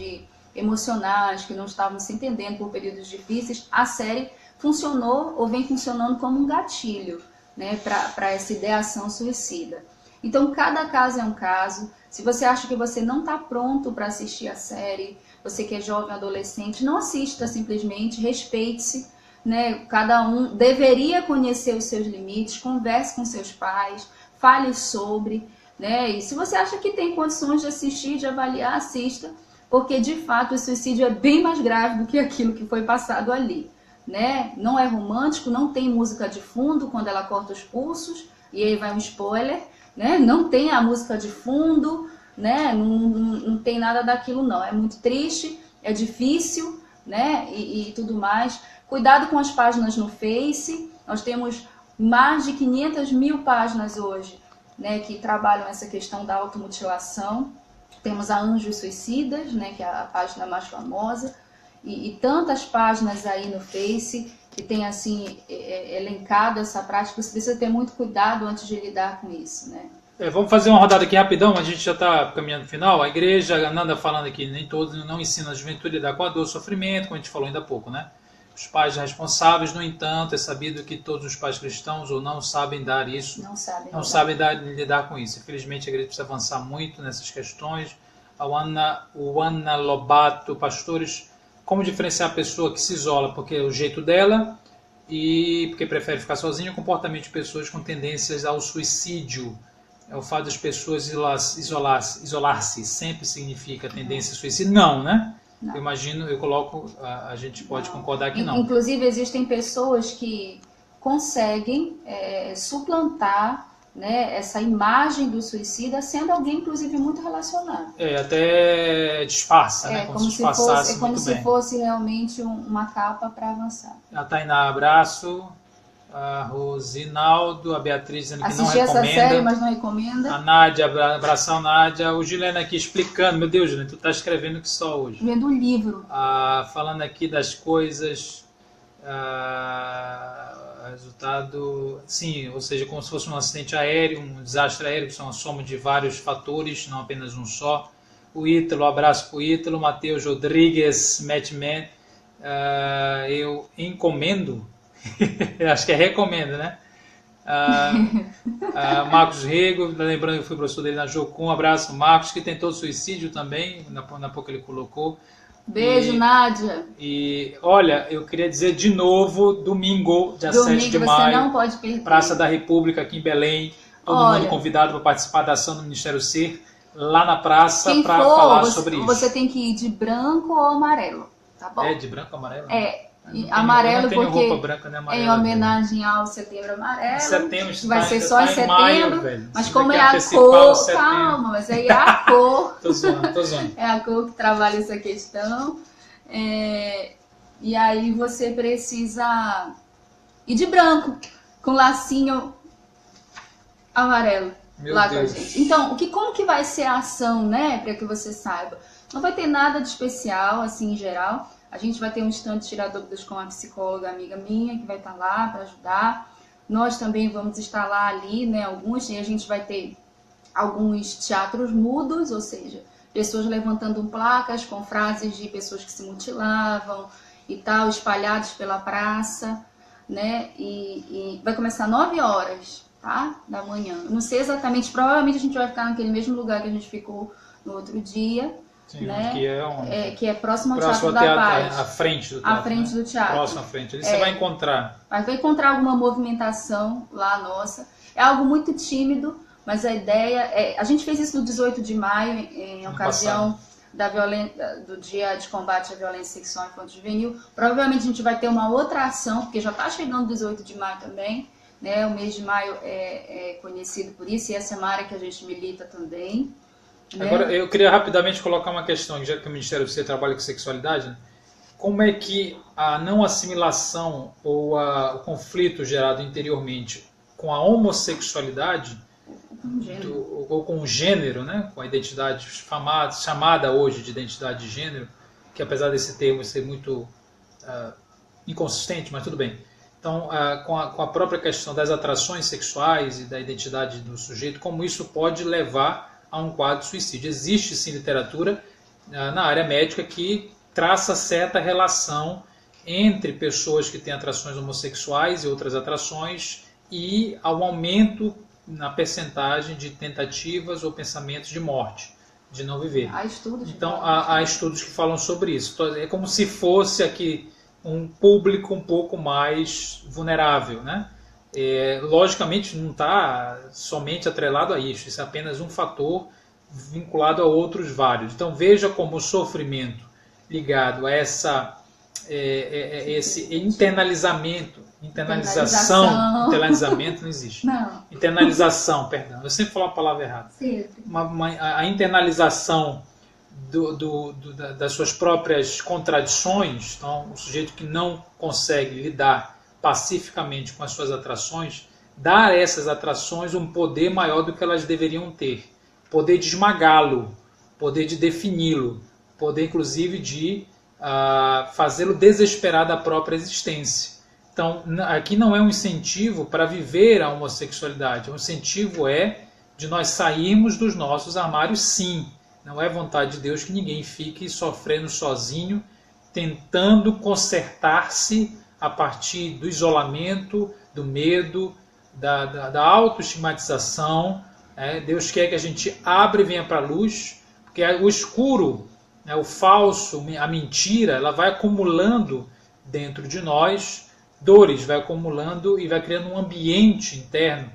emocionais, que não estavam se entendendo por períodos difíceis, a série funcionou ou vem funcionando como um gatilho, né, para essa ideação suicida. Então, cada caso é um caso. Se você acha que você não está pronto para assistir a série, você que é jovem, adolescente, não assista simplesmente, respeite-se, né? Cada um deveria conhecer os seus limites, converse com seus pais, fale sobre, né? E se você acha que tem condições de assistir, de avaliar, assista, porque de fato o suicídio é bem mais grave do que aquilo que foi passado ali. Né? Não é romântico, não tem música de fundo quando ela corta os pulsos, e aí vai um spoiler, né? Não tem a música de fundo, né? Não tem nada daquilo não, é muito triste, é difícil, né? E tudo mais. Cuidado com as páginas no Face, nós temos mais de 500 mil páginas hoje, né, que trabalham essa questão da automutilação. Temos a Anjos Suicidas, né, que é a página mais famosa, e tantas páginas aí no Face que tem assim elencado essa prática. Você precisa ter muito cuidado antes de lidar com isso, né? Vamos fazer uma rodada aqui rapidão, a gente já está caminhando no final. A igreja, a Nanda falando aqui, nem todos não ensinam a juventude a lidar com a dor, sofrimento, como a gente falou ainda há pouco, né? Os pais responsáveis, no entanto, é sabido que todos os pais cristãos ou não sabem dar isso, não sabem lidar com isso. Infelizmente, a igreja precisa avançar muito nessas questões. O Ana Lobato, pastores, como diferenciar a pessoa que se isola porque é o jeito dela e porque prefere ficar sozinha, o comportamento de pessoas com tendências ao suicídio. O fato das pessoas isolar-se sempre significa tendência a suicídio? Não, né? Não. Eu imagino, a gente pode concordar que não. Inclusive, existem pessoas que conseguem suplantar, né, essa imagem do suicida sendo alguém, inclusive, muito relacionado. Até disfarça, né? Como se fosse realmente uma capa para avançar. A Tainá, abraço. A Rosinaldo, a Beatriz dizendo que não recomenda. Assisti essa série, mas não recomenda. A Nádia, abração Nádia. O Juliana aqui explicando. Meu Deus, Juliana, tu tá escrevendo que só hoje. Vendo um livro. Falando aqui das coisas. Resultado, sim, ou seja, como se fosse um acidente aéreo, um desastre aéreo, que são a soma de vários fatores, não apenas um só. O Ítalo, abraço pro Ítalo. Matheus Rodrigues, Matchman. Eu encomendo. Acho que recomendo, né? Marcos Rego, lembrando que eu fui professor dele na Jocum. Um abraço, Marcos, que tentou suicídio também, na pouco ele colocou. Beijo, Nádia. E olha, eu queria dizer de novo, domingo, dia 7 de maio, você não pode perder. Praça da República, aqui em Belém. Todo mundo convidado para participar da ação do Ministério Ser, lá na praça, para falar sobre isso. Você tem que ir de branco ou amarelo, tá bom? De branco ou amarelo? Amarelo porque roupa branca, né? Amarelo, em homenagem ao Setembro Amarelo. Setembro, vai ser só em setembro, maio, mas como é a cor, calma, mas aí é a cor. Tô zoando. É a cor que trabalha essa questão. E aí você precisa ir de branco, com lacinho amarelo. Meu lá Deus. Com a gente. Então, como que vai ser a ação, né? Para que você saiba. Não vai ter nada de especial, assim, em geral. A gente vai ter um instante tirar dúvidas com a psicóloga amiga minha, que vai estar lá para ajudar. Nós também vamos estar lá ali, né, alguns, e a gente vai ter alguns teatros mudos, ou seja, pessoas levantando placas com frases de pessoas que se mutilavam e tal, espalhados pela praça, né? E vai começar 9 horas, tá? Da manhã. Não sei exatamente, provavelmente a gente vai ficar naquele mesmo lugar que a gente ficou no outro dia. Sim, né? Que é próximo ao Teatro da Paz. À frente do teatro. À frente do teatro. Próximo à frente. Ali você vai encontrar. Vai encontrar alguma movimentação lá nossa. É algo muito tímido, mas a ideia é... A gente fez isso no 18 de maio, em ocasião do Dia de Combate à Violência Sexual Infanto-Juvenil. Provavelmente a gente vai ter uma outra ação, porque já está chegando o 18 de maio também. Né? O mês de maio é conhecido por isso, e essa é uma área que a gente milita também. Agora, eu queria rapidamente colocar uma questão, já que o Ministério do Você trabalha com sexualidade, né? Como é que a não assimilação ou o conflito gerado interiormente com a homossexualidade ou com o gênero, né? Com a identidade chamada hoje de identidade de gênero, que apesar desse termo ser muito inconsistente, mas tudo bem. Então, com a própria questão das atrações sexuais e da identidade do sujeito, como isso pode levar a um quadro de suicídio. Existe sim literatura na área médica que traça certa relação entre pessoas que têm atrações homossexuais e outras atrações e ao aumento na percentagem de tentativas ou pensamentos de morte, de não viver. Há estudos. Então, há estudos que falam sobre isso. É como se fosse aqui um público um pouco mais vulnerável, né? Logicamente não está somente atrelado a isso é apenas um fator vinculado a outros vários. Então veja como o sofrimento ligado a esse internalizamento não existe. Não. Internalização, perdão, eu sempre falo a palavra errada. A internalização das suas próprias contradições, então o sujeito que não consegue lidar pacificamente com as suas atrações, dar a essas atrações um poder maior do que elas deveriam ter. Poder de esmagá-lo, poder de defini-lo, poder inclusive de fazê-lo desesperar da própria existência. Então, aqui não é um incentivo para viver a homossexualidade, o incentivo é de nós sairmos dos nossos armários, sim. Não é vontade de Deus que ninguém fique sofrendo sozinho, tentando consertar-se a partir do isolamento, do medo, da autoestigmatização. Deus quer que a gente abra e venha para a luz, porque o escuro, o falso, a mentira, ela vai acumulando dentro de nós dores, vai acumulando e vai criando um ambiente interno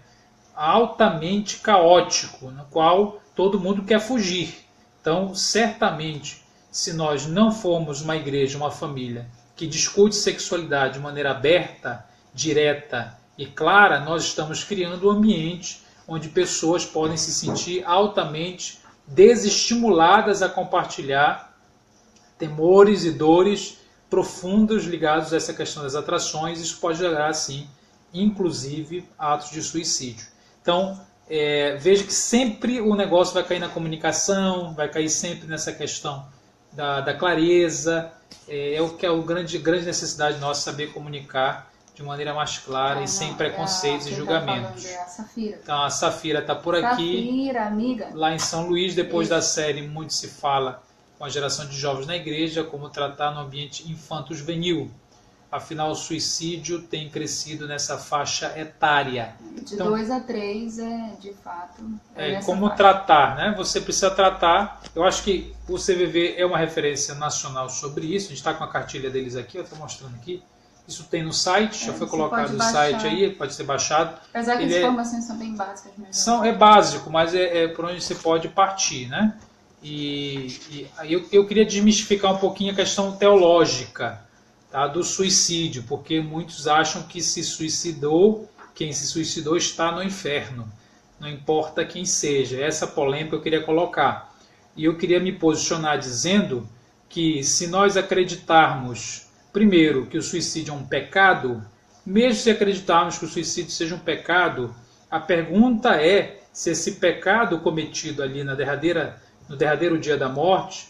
altamente caótico, no qual todo mundo quer fugir. Então, certamente, se nós não formos uma igreja, uma família, que discute sexualidade de maneira aberta, direta e clara, nós estamos criando um ambiente onde pessoas podem se sentir altamente desestimuladas a compartilhar temores e dores profundos ligados a essa questão das atrações. Isso pode gerar, sim, inclusive, atos de suicídio. Então, veja que sempre o negócio vai cair na comunicação, vai cair sempre nessa questão da clareza. O que é a grande necessidade nossa, saber comunicar de maneira mais clara e sem preconceitos e julgamentos. É a Safira. Então a Safira está por aqui. Safira, amiga. Lá em São Luís, depois da série, muito se fala com a geração de jovens na igreja, como tratar no ambiente infanto-juvenil. Afinal, o suicídio tem crescido nessa faixa etária. De 2 a 3 de fato. Como tratar, né? Você precisa tratar. Eu acho que o CVV é uma referência nacional sobre isso. A gente está com a cartilha deles aqui, eu estou mostrando aqui. Isso tem no site, já foi colocado no site aí, pode ser baixado. Apesar que as informações são bem básicas mesmo. É básico, mas é por onde você pode partir, né? E eu queria desmistificar um pouquinho a questão teológica, tá, do suicídio, porque muitos acham que quem se suicidou está no inferno, não importa quem seja. Essa polêmica eu queria colocar. E eu queria me posicionar dizendo que se nós acreditarmos, primeiro, que o suicídio é um pecado, mesmo se acreditarmos que o suicídio seja um pecado, a pergunta é se esse pecado cometido ali no derradeiro dia da morte,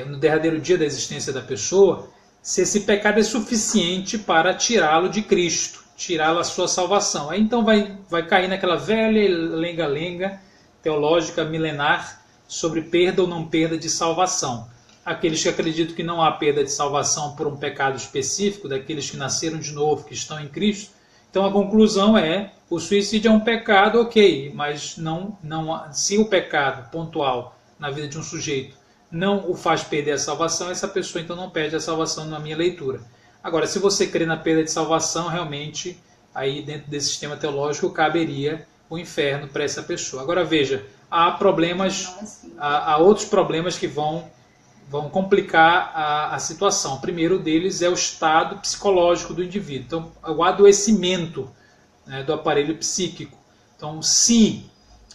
no derradeiro dia da existência da pessoa, se esse pecado é suficiente para tirá-lo de Cristo, tirá-lo a sua salvação. Aí então vai cair naquela velha lenga-lenga teológica milenar sobre perda ou não perda de salvação. Aqueles que acreditam que não há perda de salvação por um pecado específico, daqueles que nasceram de novo, que estão em Cristo. Então a conclusão é, o suicídio é um pecado, ok, mas se o pecado pontual na vida de um sujeito não o faz perder a salvação, essa pessoa então não perde a salvação na minha leitura. Agora, se você crê na perda de salvação, realmente, aí dentro desse sistema teológico, caberia o inferno para essa pessoa. Agora veja, há problemas, há outros problemas que vão complicar a situação. O primeiro deles é o estado psicológico do indivíduo. Então, o adoecimento, né, do aparelho psíquico. Então, se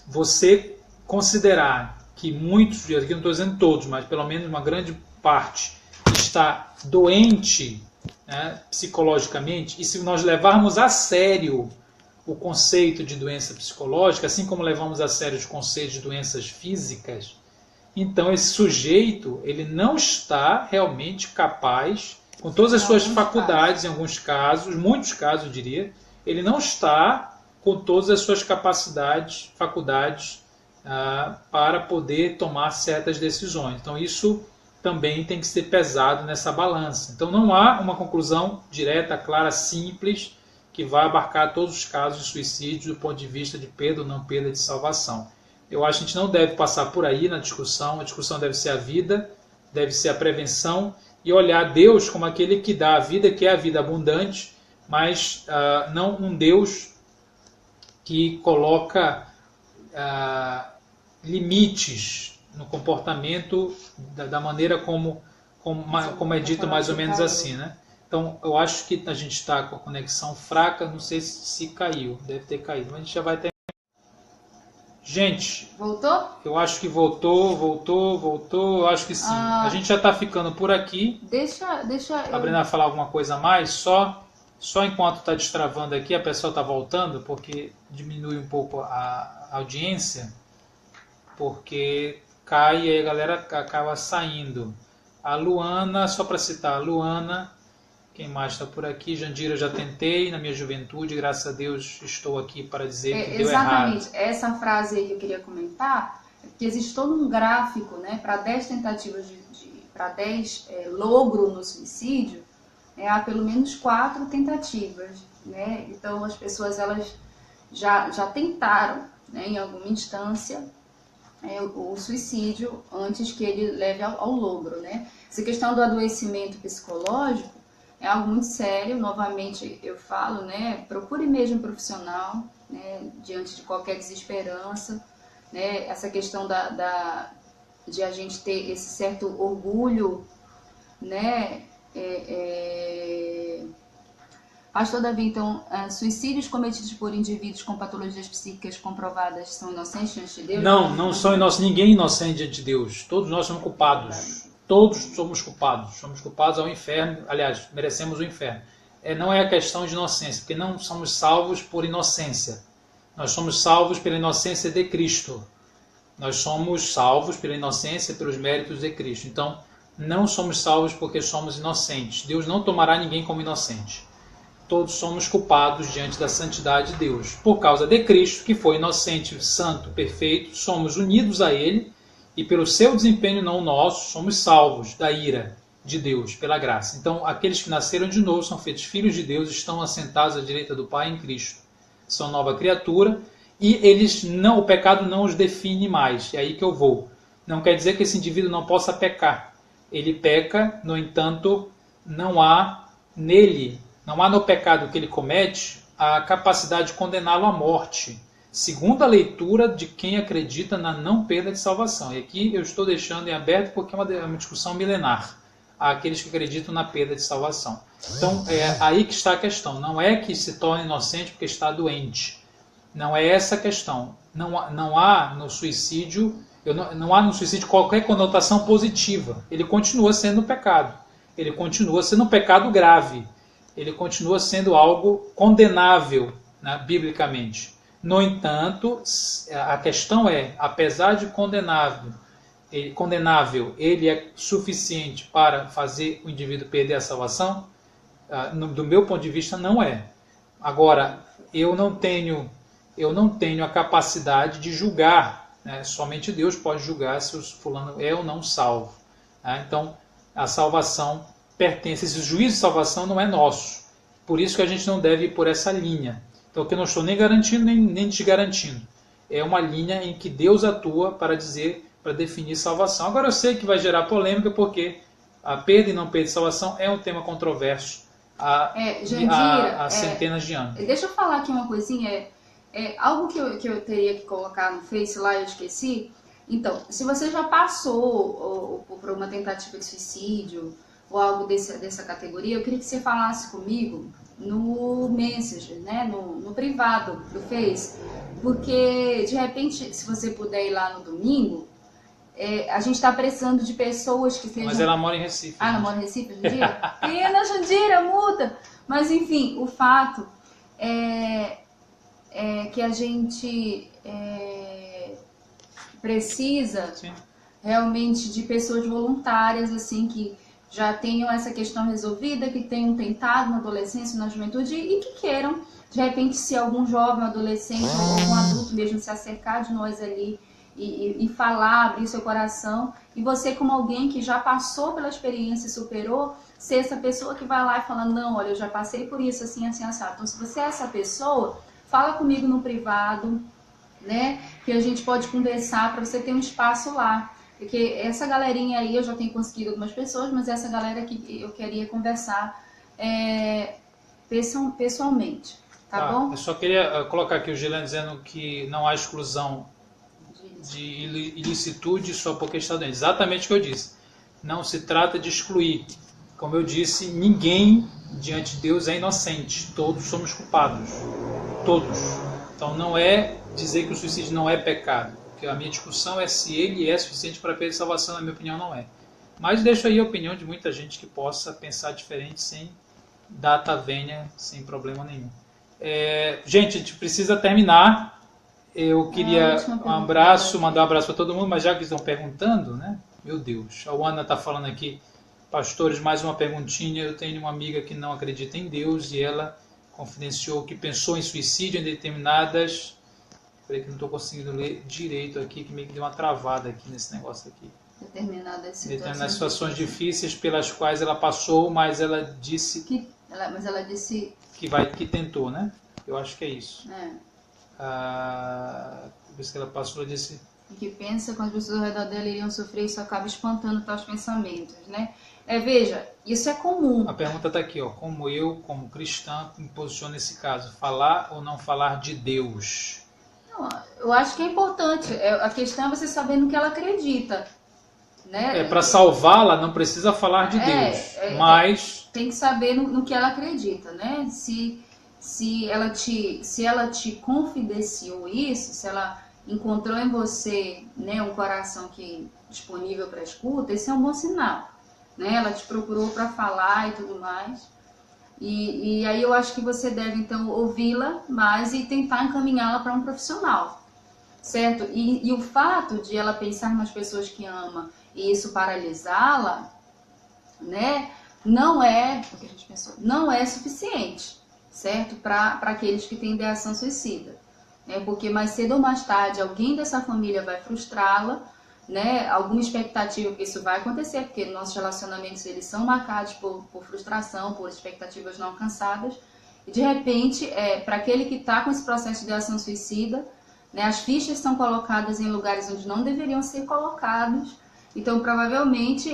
você considerar que muitos, aqui não estou dizendo todos, mas pelo menos uma grande parte está doente, né, psicologicamente, e se nós levarmos a sério o conceito de doença psicológica, assim como levamos a sério os conceitos de doenças físicas, então esse sujeito ele não está realmente capaz, com todas as suas faculdades, em alguns casos, muitos casos eu diria, ele não está com todas as suas capacidades, faculdades, para poder tomar certas decisões. Então isso também tem que ser pesado nessa balança. Então não há uma conclusão direta, clara, simples, que vai abarcar todos os casos de suicídio do ponto de vista de perda ou não perda de salvação. Eu acho que a gente não deve passar por aí na discussão. A discussão deve ser a vida, deve ser a prevenção e olhar Deus como aquele que dá a vida, que é a vida abundante, mas não um Deus que coloca limites no comportamento da maneira como é dito mais ou menos assim, né? Então, eu acho que a gente está com a conexão fraca, não sei se caiu, deve ter caído, mas a gente já vai ter. Gente, voltou? Eu acho que voltou, eu acho que sim. A gente já está ficando por aqui. Deixa A Brena falar alguma coisa a mais, só enquanto está destravando aqui, a pessoa está voltando, porque diminui um pouco a audiência, porque cai e aí a galera acaba saindo. A Luana, só para citar, a Luana, quem mais está por aqui? Jandira, eu já tentei na minha juventude, graças a Deus estou aqui para dizer que deu errado. Exatamente, essa frase aí que eu queria comentar, é que existe todo um gráfico, né, para 10 tentativas para 10 logro no suicídio, há pelo menos 4 tentativas, né? Então as pessoas elas já tentaram, né, em alguma instância o suicídio antes que ele leve ao logro, né? Essa questão do adoecimento psicológico é algo muito sério. Novamente eu falo, né, procure mesmo um profissional, né, diante de qualquer desesperança, né? Essa questão de a gente ter esse certo orgulho, né? Pastor Davi, então, suicídios cometidos por indivíduos com patologias psíquicas comprovadas são inocentes diante de Deus? Não são inocentes, ninguém é inocente diante de Deus. Todos nós somos culpados. Todos somos culpados ao inferno, aliás, merecemos o inferno. Não é a questão de inocência, porque não somos salvos por inocência. Nós somos salvos pela inocência de Cristo. Nós somos salvos pela inocência, pelos méritos de Cristo. Então, não somos salvos porque somos inocentes. Deus não tomará ninguém como inocente. Todos somos culpados diante da santidade de Deus. Por causa de Cristo, que foi inocente, santo, perfeito, somos unidos a Ele e pelo seu desempenho, não nosso, somos salvos da ira de Deus, pela graça. Então, aqueles que nasceram de novo são feitos filhos de Deus, estão assentados à direita do Pai em Cristo. São nova criatura e o pecado não os define mais. É aí que eu vou. Não quer dizer que esse indivíduo não possa pecar. Ele peca, no entanto, não há no pecado que ele comete a capacidade de condená-lo à morte, segundo a leitura de quem acredita na não perda de salvação. E aqui eu estou deixando em aberto porque é uma discussão milenar. Há aqueles que acreditam na perda de salvação. Então, é aí que está a questão. Não é que se torne inocente porque está doente. Não é essa a questão. Não há no suicídio qualquer conotação positiva. Ele continua sendo pecado. Ele continua sendo um pecado grave. Ele continua sendo algo condenável, né, biblicamente. No entanto, a questão é, apesar de condenável, ele é suficiente para fazer o indivíduo perder a salvação? Do meu ponto de vista, não é. Agora, eu não tenho a capacidade de julgar, né? Somente Deus pode julgar se o fulano é ou não salvo. Né? Então, a salvação pertence, esse juízo de salvação não é nosso. Por isso que a gente não deve ir por essa linha. Então, que eu não estou nem garantindo, nem desgarantindo. É uma linha em que Deus atua para definir salvação. Agora, eu sei que vai gerar polêmica, porque a perda e não perda de salvação é um tema controverso há centenas de anos. Deixa eu falar aqui uma coisinha. Algo que eu teria que colocar no Face lá, eu esqueci. Então, se você já passou por uma tentativa de suicídio ou algo dessa categoria, eu queria que você falasse comigo no Messenger, né? no privado do Face, porque de repente, se você puder ir lá no domingo, a gente está precisando de pessoas que sejam... Mas ela mora em Recife. Ah, ela mora em Recife, Jandira? Pena, Jandira, multa! Mas enfim, o fato é que a gente precisa Sim. realmente de pessoas voluntárias, assim, que já tenham essa questão resolvida, que tenham tentado na adolescência, na juventude e que queiram, de repente, se algum jovem, adolescente ou algum adulto mesmo se acercar de nós ali e falar, abrir seu coração, e você, como alguém que já passou pela experiência e superou, ser essa pessoa que vai lá e fala, não, olha, eu já passei por isso, assim, assim, assado. Então, se você é essa pessoa, fala comigo no privado, né, que a gente pode conversar para você ter um espaço lá. Porque essa galerinha aí, eu já tenho conseguido algumas pessoas, mas essa galera que eu queria conversar pessoalmente, tá bom? Eu só queria colocar aqui o Gilene dizendo que não há exclusão de ilicitude só porque está doente. Exatamente o que eu disse. Não se trata de excluir. Como eu disse, ninguém diante de Deus é inocente. Todos somos culpados. Todos. Então não é dizer que o suicídio não é pecado. Porque a minha discussão é se ele é suficiente para perder salvação. Na minha opinião, não é. Mas deixo aí a opinião de muita gente que possa pensar diferente sem data vênia, sem problema nenhum. Gente, a gente precisa terminar. Eu queria mandar um abraço para todo mundo, mas já que estão perguntando, né? Meu Deus, a Ana está falando aqui, pastores, mais uma perguntinha. Eu tenho uma amiga que não acredita em Deus e ela confidenciou que pensou em suicídio em determinadas... Peraí que não estou conseguindo ler direito aqui, que meio que deu uma travada aqui nesse negócio aqui. Determinadas situações difíceis pelas quais ela passou, mas ela disse... Que tentou, né? Eu acho que é isso. Depois que ela passou, ela disse... Que pensa quando as pessoas ao redor dela iriam sofrer, isso acaba espantando tais pensamentos, né? Veja, isso é comum. A pergunta está aqui, ó. Como eu, como cristã, me posiciono nesse caso? Falar ou não falar de Deus? Não, eu acho que é importante. A questão é você saber no que ela acredita, né? Para salvá-la, não precisa falar de Deus, mas... Tem que saber no que ela acredita, né? Se ela te confidenciou isso, se ela encontrou em você, né, um coração disponível para escuta, esse é um bom sinal, né? Ela te procurou para falar e tudo mais. E aí eu acho que você deve, então, ouvi-la mais e tentar encaminhá-la para um profissional, certo? E o fato de ela pensar nas pessoas que ama e isso paralisá-la, né, não é suficiente, certo? Para aqueles que têm ideação suicida. Porque mais cedo ou mais tarde alguém dessa família vai frustrá-la, né? Alguma expectativa, porque isso vai acontecer, porque nossos relacionamentos eles são marcados por frustração, por expectativas não alcançadas. E de repente, para aquele que está com esse processo de ideação suicida, né, as fichas são colocadas em lugares onde não deveriam ser colocados. Então, provavelmente,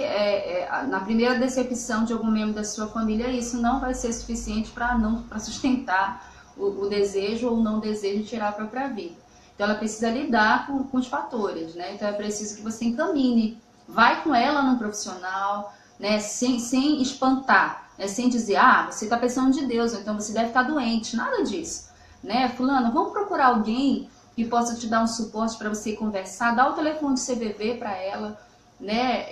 na primeira decepção de algum membro da sua família, isso não vai ser suficiente para sustentar o desejo ou não desejo de tirar a própria vida. Então, ela precisa lidar com os fatores, né? Então, é preciso que você encaminhe, vai com ela num profissional, né? Sem espantar, né? Sem dizer, você está precisando de Deus, então você deve estar doente, nada disso, né? Fulano, vamos procurar alguém que possa te dar um suporte para você conversar, dá o telefone do CVV para ela, né?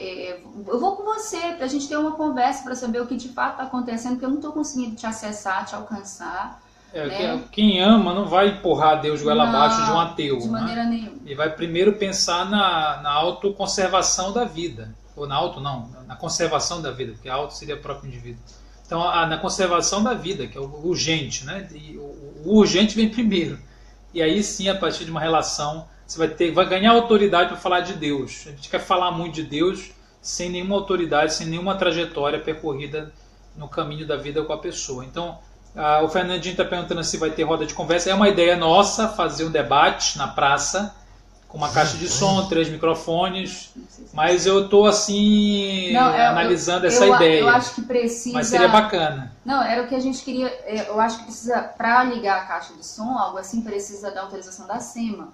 Eu vou com você para a gente ter uma conversa para saber o que de fato está acontecendo, porque eu não estou conseguindo te acessar, te alcançar. Quem ama não vai empurrar Deus goela abaixo de um ateu. De maneira nenhuma. Ele vai primeiro pensar na autoconservação da vida. Ou na conservação da vida, porque a auto seria o próprio indivíduo. Então, na conservação da vida, que é o urgente, né? E o urgente vem primeiro. E aí sim, a partir de uma relação Você vai ganhar autoridade para falar de Deus. A gente quer falar muito de Deus sem nenhuma autoridade, sem nenhuma trajetória percorrida no caminho da vida com a pessoa. Então, o Fernandinho está perguntando se vai ter roda de conversa. É uma ideia nossa fazer um debate na praça, com uma caixa de som, 3 microfones, mas eu estou assim analisando essa ideia. Eu acho que precisa. Mas seria bacana. Não, era o que a gente queria. Eu acho que precisa, para ligar a caixa de som, algo assim, precisa da autorização da SEMA.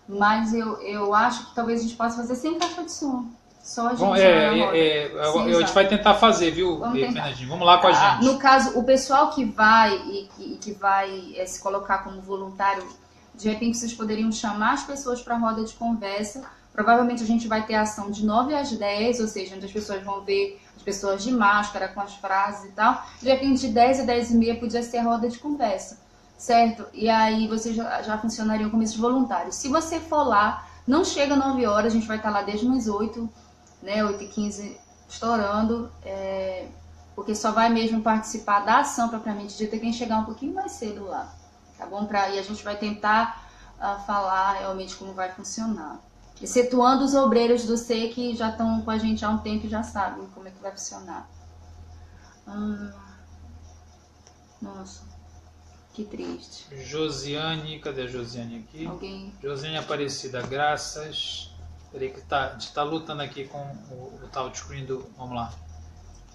Mas eu acho que talvez a gente possa fazer sem caixa de som. Só a gente. Bom, a gente vai tentar fazer, viu, Fernandinho? Vamos lá com a gente. No caso, o pessoal que vai que vai se colocar como voluntário, de repente vocês poderiam chamar as pessoas para a roda de conversa. Provavelmente a gente vai ter ação de 9 às 10, ou seja, onde as pessoas vão ver as pessoas de máscara, com as frases e tal. De repente, de 10 a 10 e meia podia ser a roda de conversa, certo? E aí vocês já funcionariam como esses voluntários. Se você for lá, não chega 9 horas, a gente vai estar lá desde umas 8, né, 8h15 estourando, porque só vai mesmo participar da ação propriamente dita quem chegar um pouquinho mais cedo lá, tá bom? E a gente vai tentar falar realmente como vai funcionar. Excetuando os obreiros do C que já estão com a gente há um tempo e já sabem como é que vai funcionar. Nossa, que triste. Josiane, cadê a Josiane aqui? Alguém? Josiane Aparecida, graças. Peraí que a gente tá lutando aqui com o touchscreen do... Vamos lá.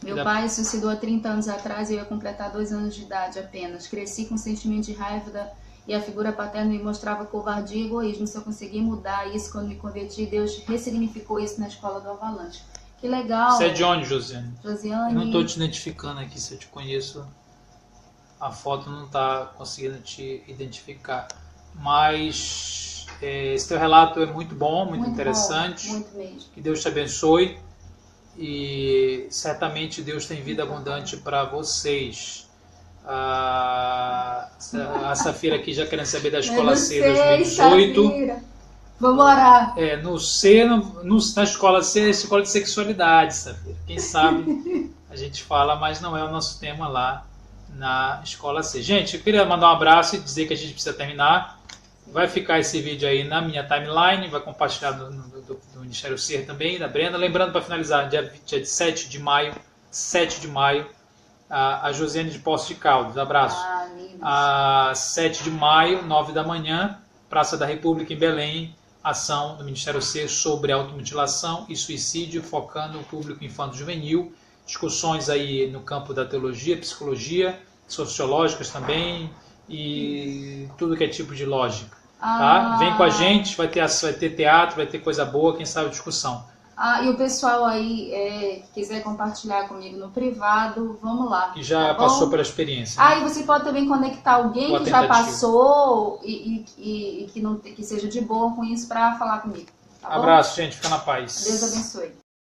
Meu pai se suicidou há 30 anos atrás e eu ia completar 2 anos de idade apenas. Cresci com um sentimento de raiva e a figura paterna me mostrava covardia e egoísmo. Se eu conseguir mudar isso quando me converti, Deus ressignificou isso na escola do Avalanche. Que legal. Você é de onde, Josiane? Josiane. Eu não estou te identificando aqui, se eu te conheço. A foto não está conseguindo te identificar. Mas esse teu relato é muito bom, muito interessante. Bom, muito mesmo. Que Deus te abençoe. E certamente Deus tem vida abundante para vocês. A Safira aqui já querendo saber da Escola C 2018. Safira. Vamos orar. No C, na Escola C é Escola de Sexualidade, Safira. Quem sabe a gente fala, mas não é o nosso tema lá na Escola C. Gente, eu queria mandar um abraço e dizer que a gente precisa terminar. Vai ficar esse vídeo aí na minha timeline, vai compartilhar do Ministério Ser também, da Brenda. Lembrando, para finalizar, dia 7 de maio, a Josiane de Poços de Caldas, abraço. A 7 de maio, 9 da manhã, Praça da República em Belém, ação do Ministério Ser sobre automutilação e suicídio, focando o público infanto-juvenil, discussões aí no campo da teologia, psicologia, sociológicas também, e tudo que é tipo de lógica. Tá? Vem com a gente, vai ter teatro, vai ter coisa boa, quem sabe discussão. E o pessoal aí que quiser compartilhar comigo no privado, vamos lá. Que já passou pela experiência. E você pode também conectar alguém que já passou e que seja de boa com isso para falar comigo. Tá bom? Abraço, gente. Fica na paz. Deus abençoe.